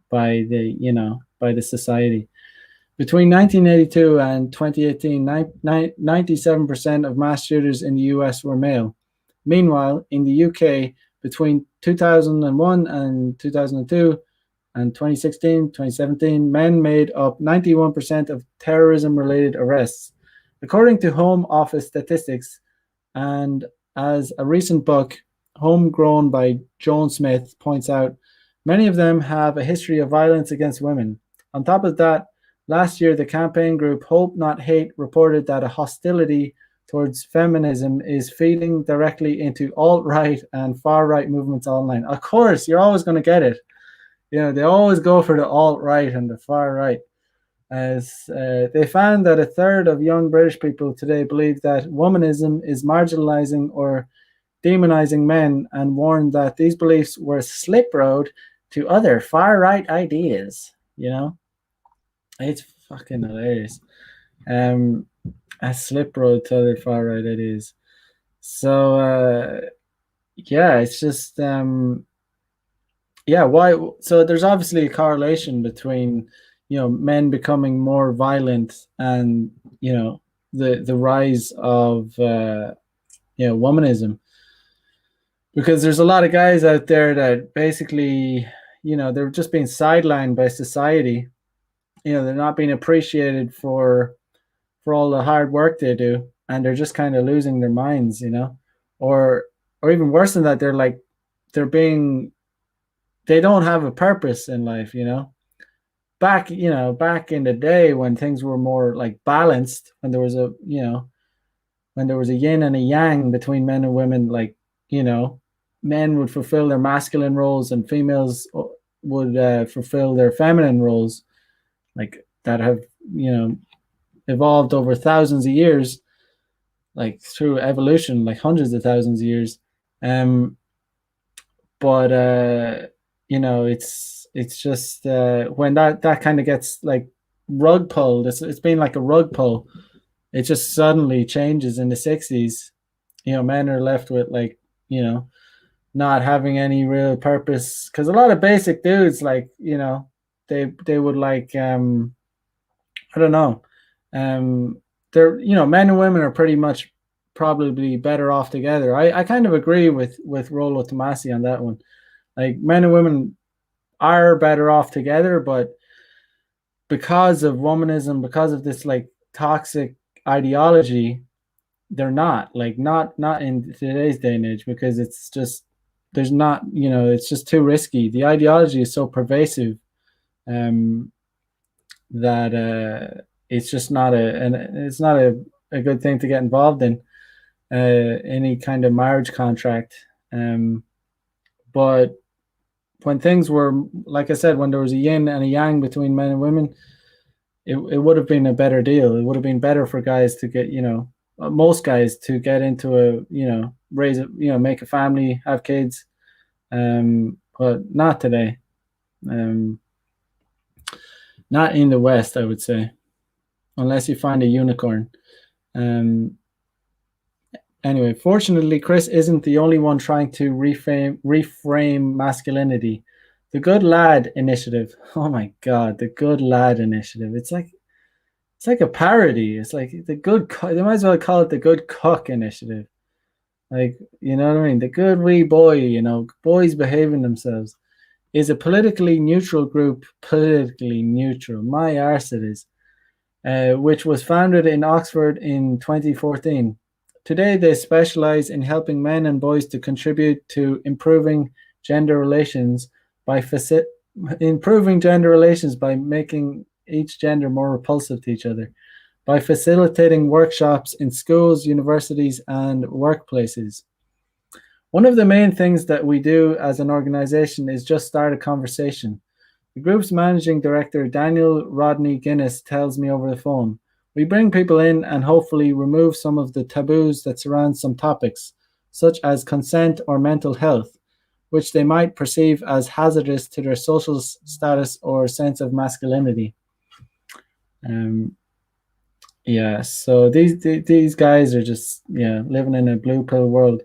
by the by the society. Between 1982 and 2018, 97% of mass shooters in the US were male. Meanwhile, in the UK, between 2001 and 2002 and 2016, 2017, men made up 91% of terrorism-related arrests. According to Home Office statistics, and as a recent book, Homegrown by Joan Smith, points out, many of them have a history of violence against women. On top of that, last year the campaign group Hope Not Hate reported that a hostility towards feminism is feeding directly into alt-right and far-right movements online. Of course, you're always going to get it. You know, they always go for the alt-right and the far-right. As they found that a third of young British people today believe that womanism is marginalizing or demonizing men, and warned that these beliefs were a slip road to other far-right ideas. You know, it's fucking hilarious. A slip road to other far-right ideas. So yeah, it's just yeah. Why? So there's obviously a correlation between, you know, men becoming more violent and, you know, the rise of you know, womanism, because there's a lot of guys out there that basically, you know, they're just being sidelined by society. You know, they're not being appreciated for all the hard work they do, and they're just kind of losing their minds, you know, or even worse than that, they're like, they don't have a purpose in life, you know. Back, you know, back in the day when things were more like balanced, when there was a, you know, when there was a yin and a yang between men and women, like, you know, men would fulfill their masculine roles and females would fulfill their feminine roles, like that have, you know, evolved over thousands of years, like through evolution, like hundreds of thousands of years. But you know, it's just when that kind of gets like rug pulled, it's been like a rug pull. It just suddenly changes in the 60s. You know, men are left with, like, you know, not having any real purpose, because a lot of basic dudes, like, you know, they would like I don't know, they're, you know, men and women are pretty much probably better off together. I kind of agree with Rollo Tomasi on that one. Like, men and women are better off together, but because of womanism, because of this like toxic ideology, they're not, like, not in today's day and age, because it's just, there's not, you know, it's just too risky. The ideology is so pervasive that it's just not it's not a good thing to get involved in any kind of marriage contract. But when things were, like I said, when there was a yin and a yang between men and women, it would have been a better deal. It would have been better for guys to get, you know, most guys to get into a, you know, raise a, you know, make a family, have kids. But not today. Not in the West, I would say, unless you find a unicorn. Anyway, fortunately, Chris isn't the only one trying to reframe masculinity. The Good Lad Initiative. Oh my God, the Good Lad Initiative. It's like a parody. It's like the good. They might as well call it the Good Cook Initiative. Like, you know what I mean? The Good Wee Boy. You know, boys behaving themselves. Is a politically neutral group. Politically neutral. My arse it is. Which was founded in Oxford in 2014. Today, they specialize in helping men and boys to contribute to improving gender relations by making each gender more repulsive to each other, by facilitating workshops in schools, universities, and workplaces. One of the main things that we do as an organization is just start a conversation. The group's managing director, Daniel Rodney Guinness, tells me over the phone, we bring people in and hopefully remove some of the taboos that surround some topics, such as consent or mental health, which they might perceive as hazardous to their social status or sense of masculinity. Yeah, so these guys are just, yeah, living in a blue pill world.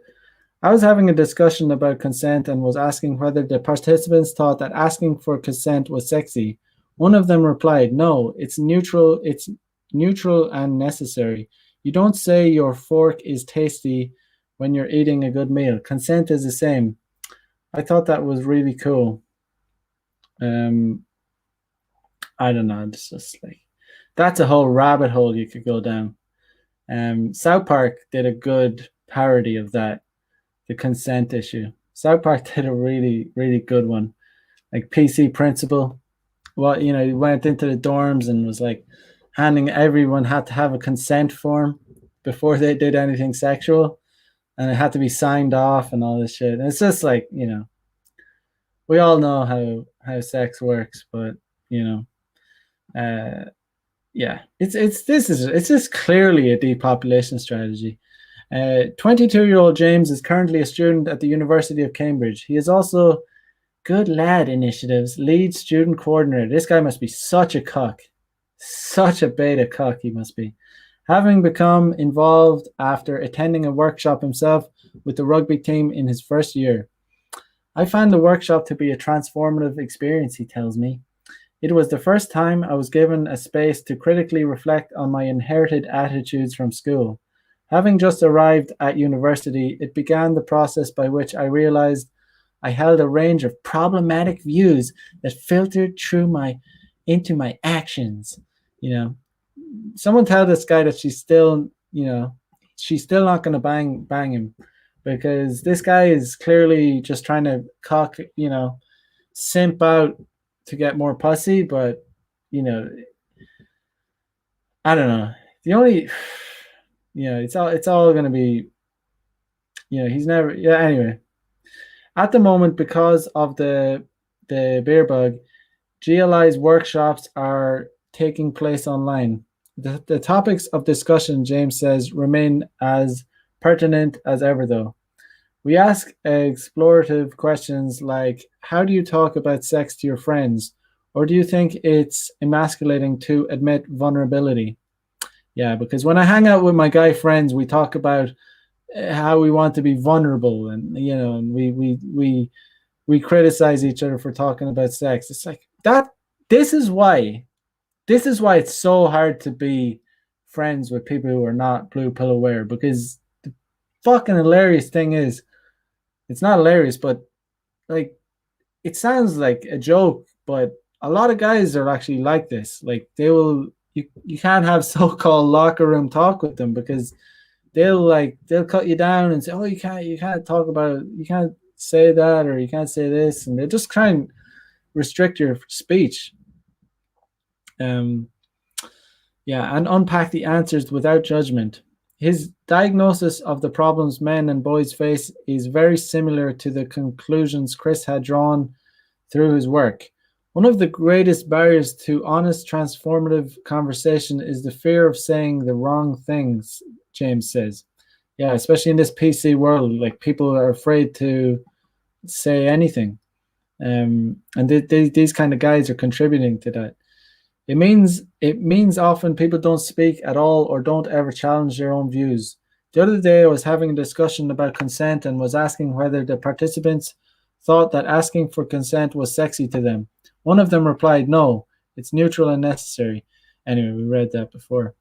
I was having a discussion about consent and was asking whether the participants thought that asking for consent was sexy. One of them replied, "No, it's neutral. It's neutral and necessary. You don't say your fork is tasty when you're eating a good meal. Consent is the same." I thought that was really cool. Um, I don't know. It's just like that's a whole rabbit hole you could go down. South Park did a good parody of that, the consent issue. South Park did a really, really good one. Like PC Principal. Well, he went into the dorms and was like handing everyone had to have a consent form before they did anything sexual, and it had to be signed off and all this shit. And it's just like, we all know how sex works, but you know, yeah, it's just clearly a depopulation strategy. 22-year-old James is currently a student at the University of Cambridge. He is also Good Lad Initiative's lead student coordinator. This guy must be such a cuck. Such a beta cuck he must be. Having become involved after attending a workshop himself with the rugby team in his first year. I found the workshop to be a transformative experience, he tells me. It was the first time I was given a space to critically reflect on my inherited attitudes from school. Having just arrived at university, it began the process by which I realized I held a range of problematic views that filtered into my actions. Someone tell this guy that she's still not going to bang him, because this guy is clearly just trying to simp out to get more pussy. But I don't know. The only, it's all going to be, he's never. Yeah. Anyway, at the moment, because of the beer bug, GLI's workshops are taking place online. The topics of discussion, James says, remain as pertinent as ever, though. We ask explorative questions like, how do you talk about sex to your friends? Or do you think it's emasculating to admit vulnerability? Yeah, because when I hang out with my guy friends, we talk about how we want to be vulnerable, and and we criticize each other for talking about sex. It's like that. This is why it's so hard to be friends with people who are not blue pill aware, because the fucking hilarious thing is, it's not hilarious, but like, it sounds like a joke, but a lot of guys are actually like this. Like, you can't have so-called locker room talk with them, because they'll cut you down and say, oh, you can't talk about, you can't say that, or you can't say this, and they'll just try and restrict your speech. And unpack the answers without judgment. His diagnosis of the problems men and boys face is very similar to the conclusions Chris had drawn through his work. One of the greatest barriers to honest, transformative conversation is the fear of saying the wrong things, James says. Yeah, especially in this PC world, like, people are afraid to say anything. And these kind of guys are contributing to that. It means often people don't speak at all or don't ever challenge their own views. The other day I was having a discussion about consent and was asking whether the participants thought that asking for consent was sexy to them. One of them replied, "No, it's neutral and necessary." Anyway, we read that before.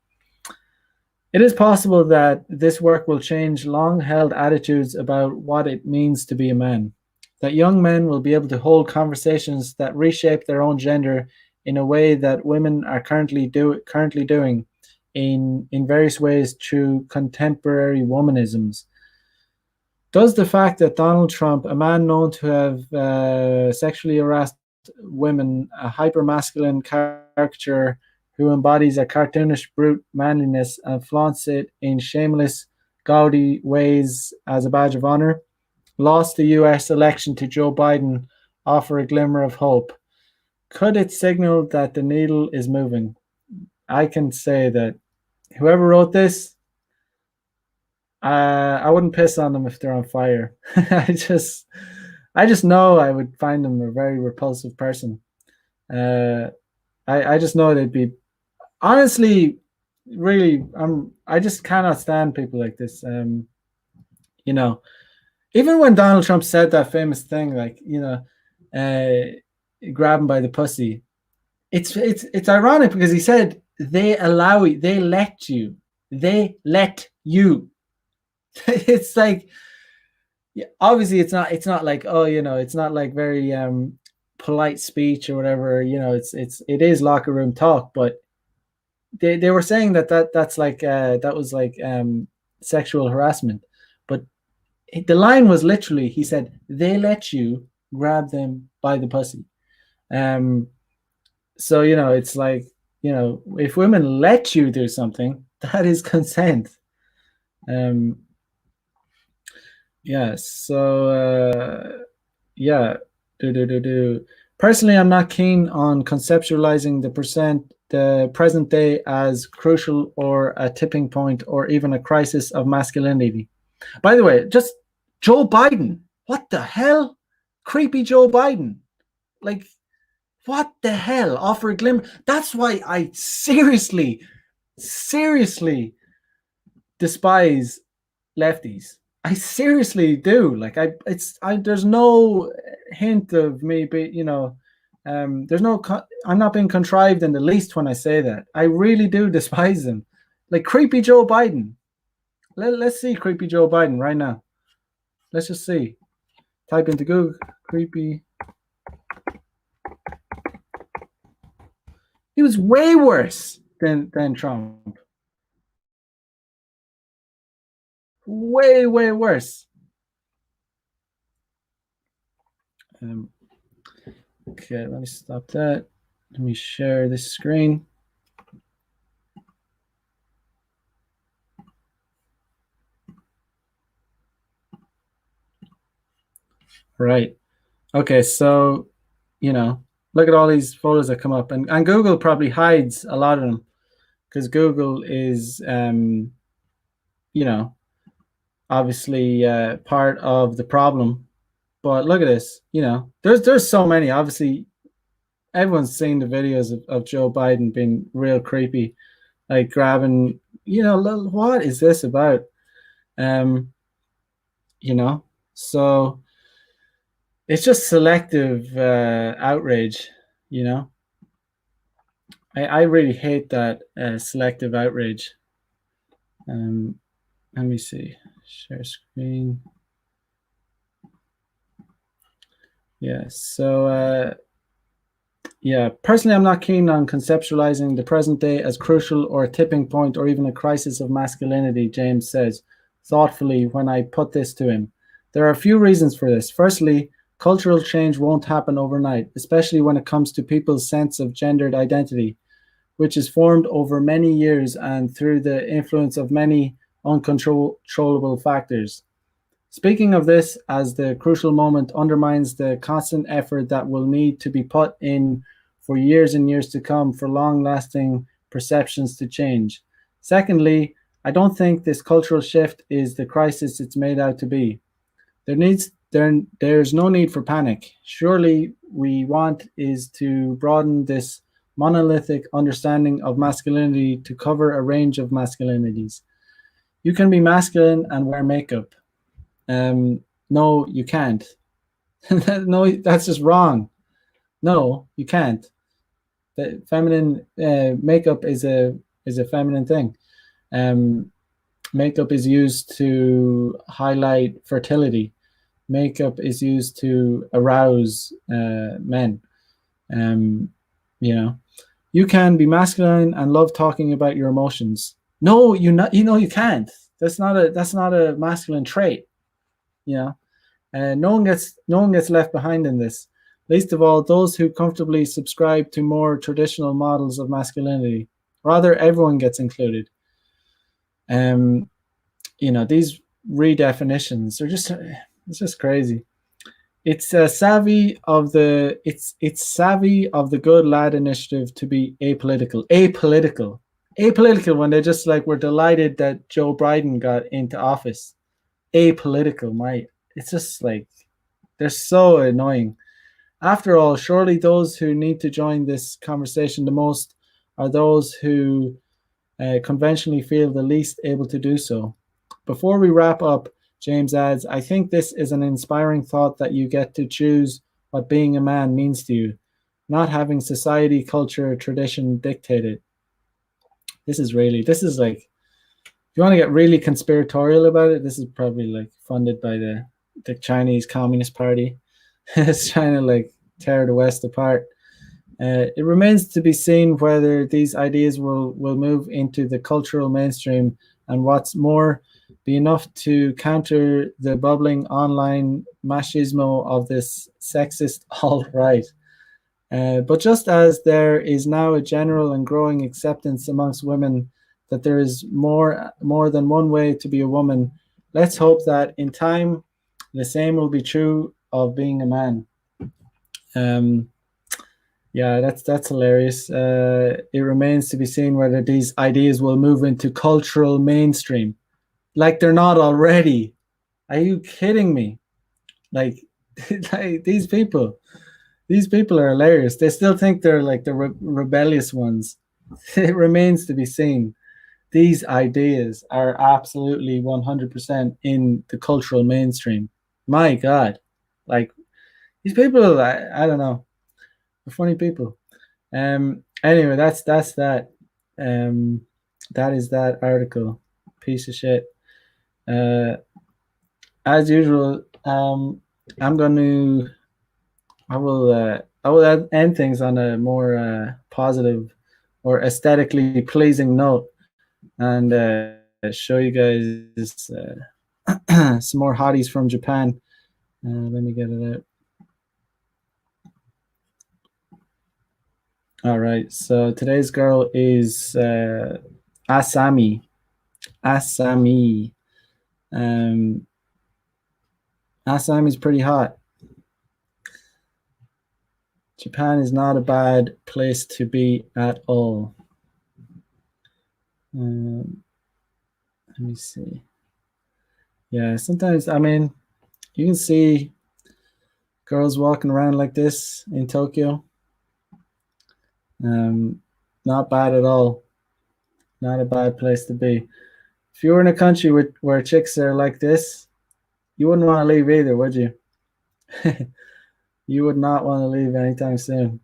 It is possible that this work will change long-held attitudes about what it means to be a man. That young men will be able to hold conversations that reshape their own gender in a way that women are currently doing in various ways through contemporary womanisms. Does the fact that Donald Trump, a man known to have sexually harassed women, a hyper-masculine caricature who embodies a cartoonish brute manliness and flaunts it in shameless, gaudy ways as a badge of honor, lost the US election to Joe Biden, offer a glimmer of hope? Could it signal that the needle is moving? I can say that whoever wrote this, I wouldn't piss on them if they're on fire. I just know I would find them a very repulsive person. I just know they'd be, honestly, really. I just cannot stand people like this. Even when Donald Trump said that famous thing, like, grab him by the pussy, it's ironic because he said they allow you, they let you, they let you. It's like, yeah, obviously it's not like, oh, it's not like very polite speech or whatever, it is locker room talk, but they were saying that's like that was like sexual harassment, but the line was literally, he said, they let you grab them by the pussy. um so it's like, if women let you do something, that is consent. um yeah, so yeah. Do. Personally, I'm not keen on conceptualizing the present day as crucial or a tipping point or even a crisis of masculinity. By the way, just Joe Biden. What the hell? Creepy Joe Biden. Like, what the hell? Offer a glimmer. That's why I seriously despise lefties. I seriously do. Like, there's no hint of me there's no I'm not being contrived in the least when I say that. I really do despise them. Like creepy Joe Biden. Let's see creepy Joe Biden right now. Let's just see. Type into Google creepy. He was way worse than Trump. Way worse. Okay, let me stop that. Let me share this screen. Right. Okay, so look at all these photos that come up, and Google probably hides a lot of them because Google is obviously part of the problem. But look at this. There's so many. Obviously, everyone's seen the videos of Joe Biden being real creepy, like grabbing. What is this about? So it's just selective outrage. I really hate that selective outrage. Let me see. Share screen. Yeah. So yeah, personally, I'm not keen on conceptualizing the present day as crucial or a tipping point or even a crisis of masculinity, James says thoughtfully when I put this to him. There are a few reasons for this. Firstly, cultural change won't happen overnight, especially when it comes to people's sense of gendered identity, which is formed over many years and through the influence of many uncontrollable factors. Speaking of this as the crucial moment undermines the constant effort that will need to be put in for years and years to come for long-lasting perceptions to change. Secondly, I don't think this cultural shift is the crisis it's made out to be. There's no need for panic. Surely we want is to broaden this monolithic understanding of masculinity to cover a range of masculinities. You can be masculine and wear makeup. No, you can't. No, that's just wrong. No, you can't. The feminine makeup is a feminine thing. Makeup is used to highlight fertility. Makeup is used to arouse men. You can be masculine and love talking about your emotions. No, you can't. That's not a masculine trait. No one gets left behind in this. Least of all, those who comfortably subscribe to more traditional models of masculinity. Rather, everyone gets included. These redefinitions are it's just crazy. It's savvy of the good lad initiative to be apolitical when they just like were delighted that Joe Biden got into office. Apolitical, it's just like they're so annoying. After all, surely those who need to join this conversation the most are those who conventionally feel the least able to do so. Before we wrap up, James adds, I think this is an inspiring thought that you get to choose what being a man means to you. not having society, culture, tradition dictated. This is like, if you want to get really conspiratorial about it, this is probably like funded by the Chinese Communist Party. It's trying to like tear the West apart. It remains to be seen whether these ideas will move into the cultural mainstream, and what's more, be enough to counter the bubbling online machismo of this sexist alt-right. But just as there is now a general and growing acceptance amongst women that there is more than one way to be a woman, let's hope that in time the same will be true of being a man. Yeah, that's hilarious. It remains to be seen whether these ideas will move into cultural mainstream, like they're not already. Are you kidding me? Like, like these people are hilarious. They still think they're like the rebellious ones. It remains to be seen. These ideas are absolutely 100% in the cultural mainstream. My God, like these people, I don't know. They're funny people. Anyway, that's that. That is that article. Piece of shit. As usual, I'm going to. I will end things on a more positive or aesthetically pleasing note, and show you guys some more hotties from Japan. Let me get it out. All right, so today's girl is Asami. Asami. Asami's pretty hot. Japan is not a bad place to be at all. Let me see. Yeah, sometimes, I mean, you can see girls walking around like this in Tokyo. Not bad at all. Not a bad place to be. If you were in a country where chicks are like this, you wouldn't want to leave either, would you? You would not want to leave anytime soon.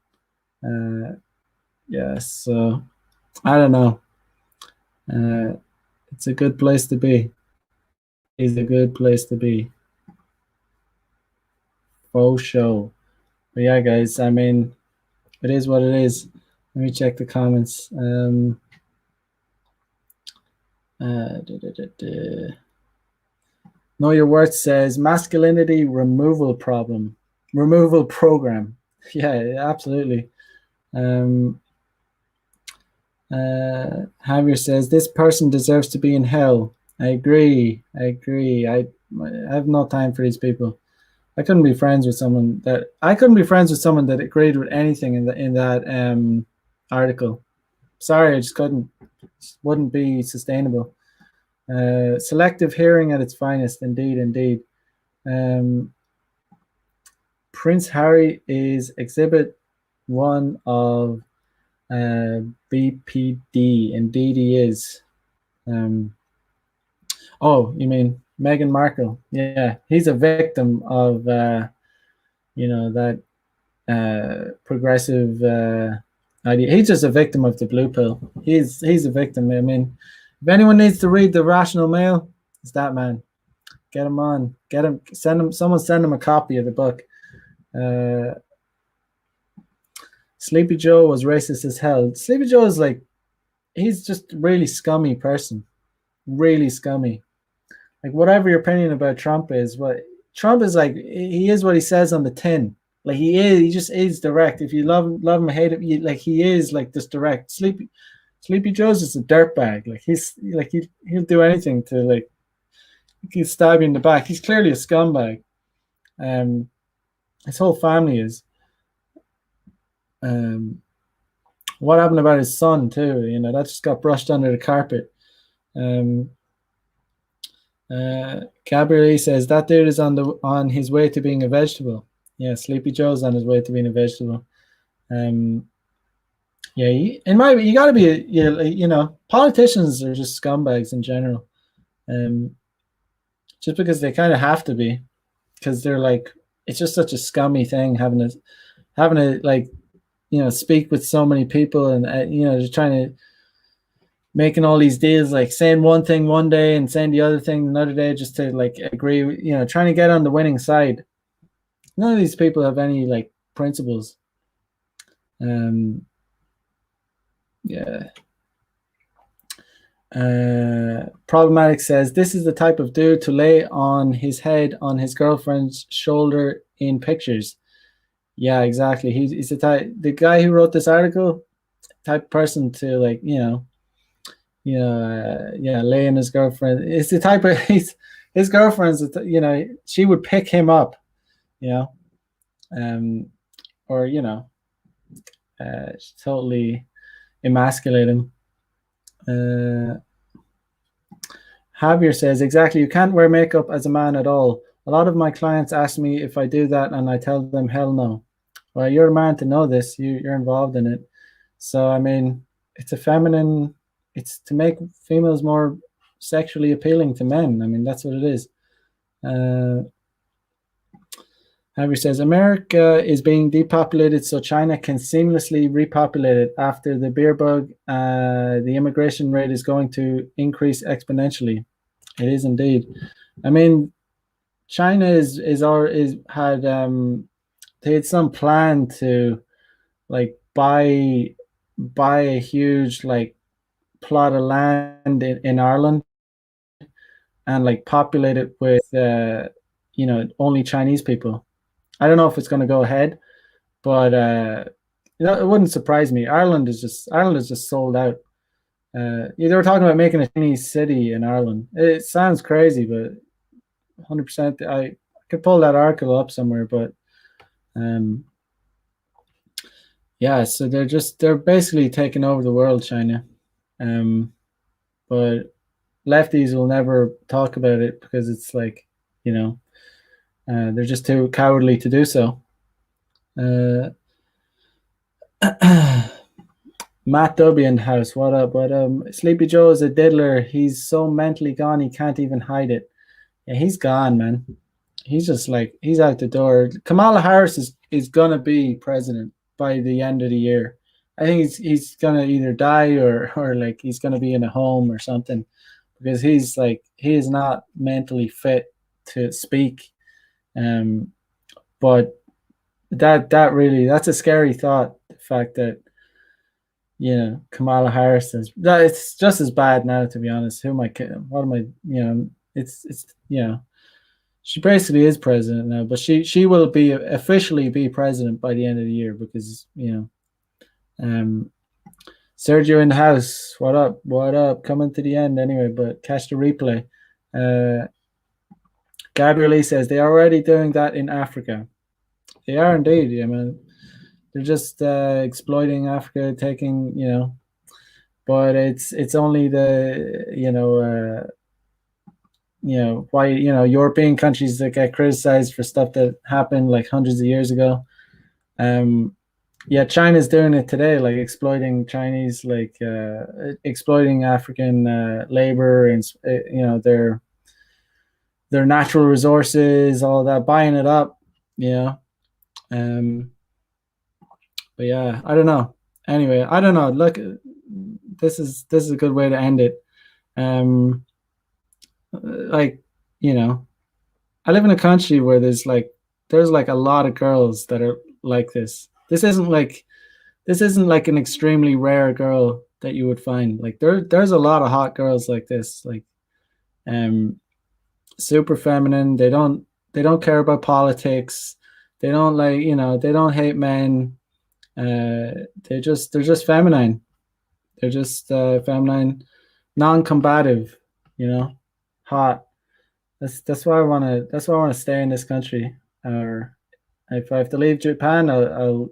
Yeah, so I don't know. It's a good place to be. It's a good place to be. For sure. But yeah, guys, I mean, it is what it is. Let me check the comments. Know Your Worth says masculinity removal program. Yeah, absolutely. Javier says this person deserves to be in hell. I agree. I have no time for these people. I couldn't be friends with someone that agreed with anything in that article. Sorry, I just couldn't. Just wouldn't be sustainable. Selective hearing at its finest, indeed. Prince Harry is Exhibit 1 of BPD. Indeed, he is. Oh, you mean Meghan Markle? Yeah, he's a victim of that progressive idea. He's just a victim of the blue pill. He's a victim. I mean, if anyone needs to read the Rational Mail, it's that man. Get him on. Get him. Send him. Someone send him a copy of the book. Sleepy Joe was racist as hell. Sleepy Joe is like, he's just a really scummy person. Really scummy. Like, whatever your opinion about Trump is, what Trump is like, he is what he says on the tin. Like, he just is direct. If you love him, hate him, like, he is like this direct. Sleepy Joe's just a dirtbag. Like, he'll do anything to, like, he can stab you in the back. He's clearly a scumbag. His whole family is. What happened about his son too? You know, that just got brushed under the carpet. Gabrielle says that dude is on his way to being a vegetable. Yeah, Sleepy Joe's on his way to being a vegetable. Yeah, you got to be, you know, politicians are just scumbags in general. Just because they kind of have to be, because they're like, it's just such a scummy thing having a like speak with so many people, and just trying to making all these deals, like saying one thing one day and saying the other thing another day, just to like agree, trying to get on the winning side. None of these people have any like principles. Yeah. Problematic says this is the type of dude to lay on his head on his girlfriend's shoulder in pictures. Yeah, exactly. He's the guy who wrote this article, type of person to like, yeah, lay in his girlfriend. It's the type of his girlfriend's, she would pick him up, you know, or totally emasculate him. Javier says, exactly, you can't wear makeup as a man at all. A lot of my clients ask me if I do that, and I tell them, hell no. Well, you're a man to know this. You're involved in it. So, I mean, it's to make females more sexually appealing to men. I mean, that's what it is. Javier says, America is being depopulated so China can seamlessly repopulate it. After the beer bug, the immigration rate is going to increase exponentially. It is indeed. I mean, China they had some plan to like buy a huge like plot of land in Ireland and like populate it with only Chinese people. I don't know if it's going to go ahead, but it wouldn't surprise me. Ireland is just sold out. They were talking about making a Chinese city in Ireland. It sounds crazy, but 100%. I could pull that article up somewhere, but yeah. So they're basically taking over the world, China. But lefties will never talk about it because it's like, they're just too cowardly to do so. Matt Dubian House, what up? But Sleepy Joe is a diddler. He's so mentally gone he can't even hide it. Yeah, he's gone, man. He's just like he's out the door. Kamala Harris is gonna be president by the end of the year. I think he's gonna either die or like he's gonna be in a home or something, because he is not mentally fit to speak. But that's a scary thought. The fact that Kamala Harris is that it's just as bad now, to be honest. What am I? It's she basically is president now, but she will be officially be president by the end of the year because Sergio in the house. What up? What up? Coming to the end anyway, but catch the replay. Gabrielle says they are already doing that in Africa. They are indeed. I mean, they're just exploiting Africa, taking but it's only the why European countries that get criticized for stuff that happened like hundreds of years ago. Yeah, China's doing it today, like exploiting Chinese, like exploiting African labor and their natural resources, all that, buying it up. But yeah, I don't know. Anyway, I don't know. Look, this is a good way to end it. Like, I live in a country where there's like a lot of girls that are like this. This isn't like an extremely rare girl that you would find. Like there's a lot of hot girls like this, like super feminine. They don't care about politics. They don't they don't hate men. They're just feminine. They're just feminine, non-combative, hot. That's why I want to stay in this country. Or if I have to leave Japan, I'll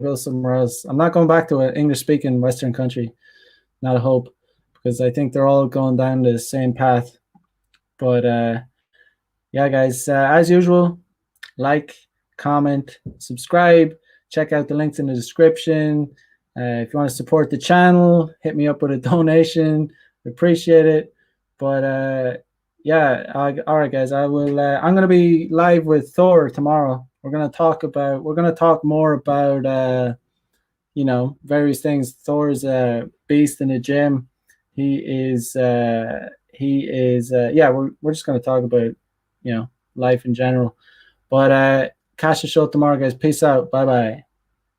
go somewhere else. I'm not going back to an English-speaking Western country. Not a hope, because I think they're all going down the same path. But yeah, guys, as usual, like, comment, subscribe. Check out the links in the description. If you want to support the channel, hit me up with a donation. Appreciate it. But yeah, all right, guys. I'm gonna be live with Thor tomorrow. We're gonna talk more about you know, various things. Thor's a beast in the gym. Yeah, we're just going to talk about, you know, life in general. But catch the show tomorrow, guys. Peace out. Bye bye.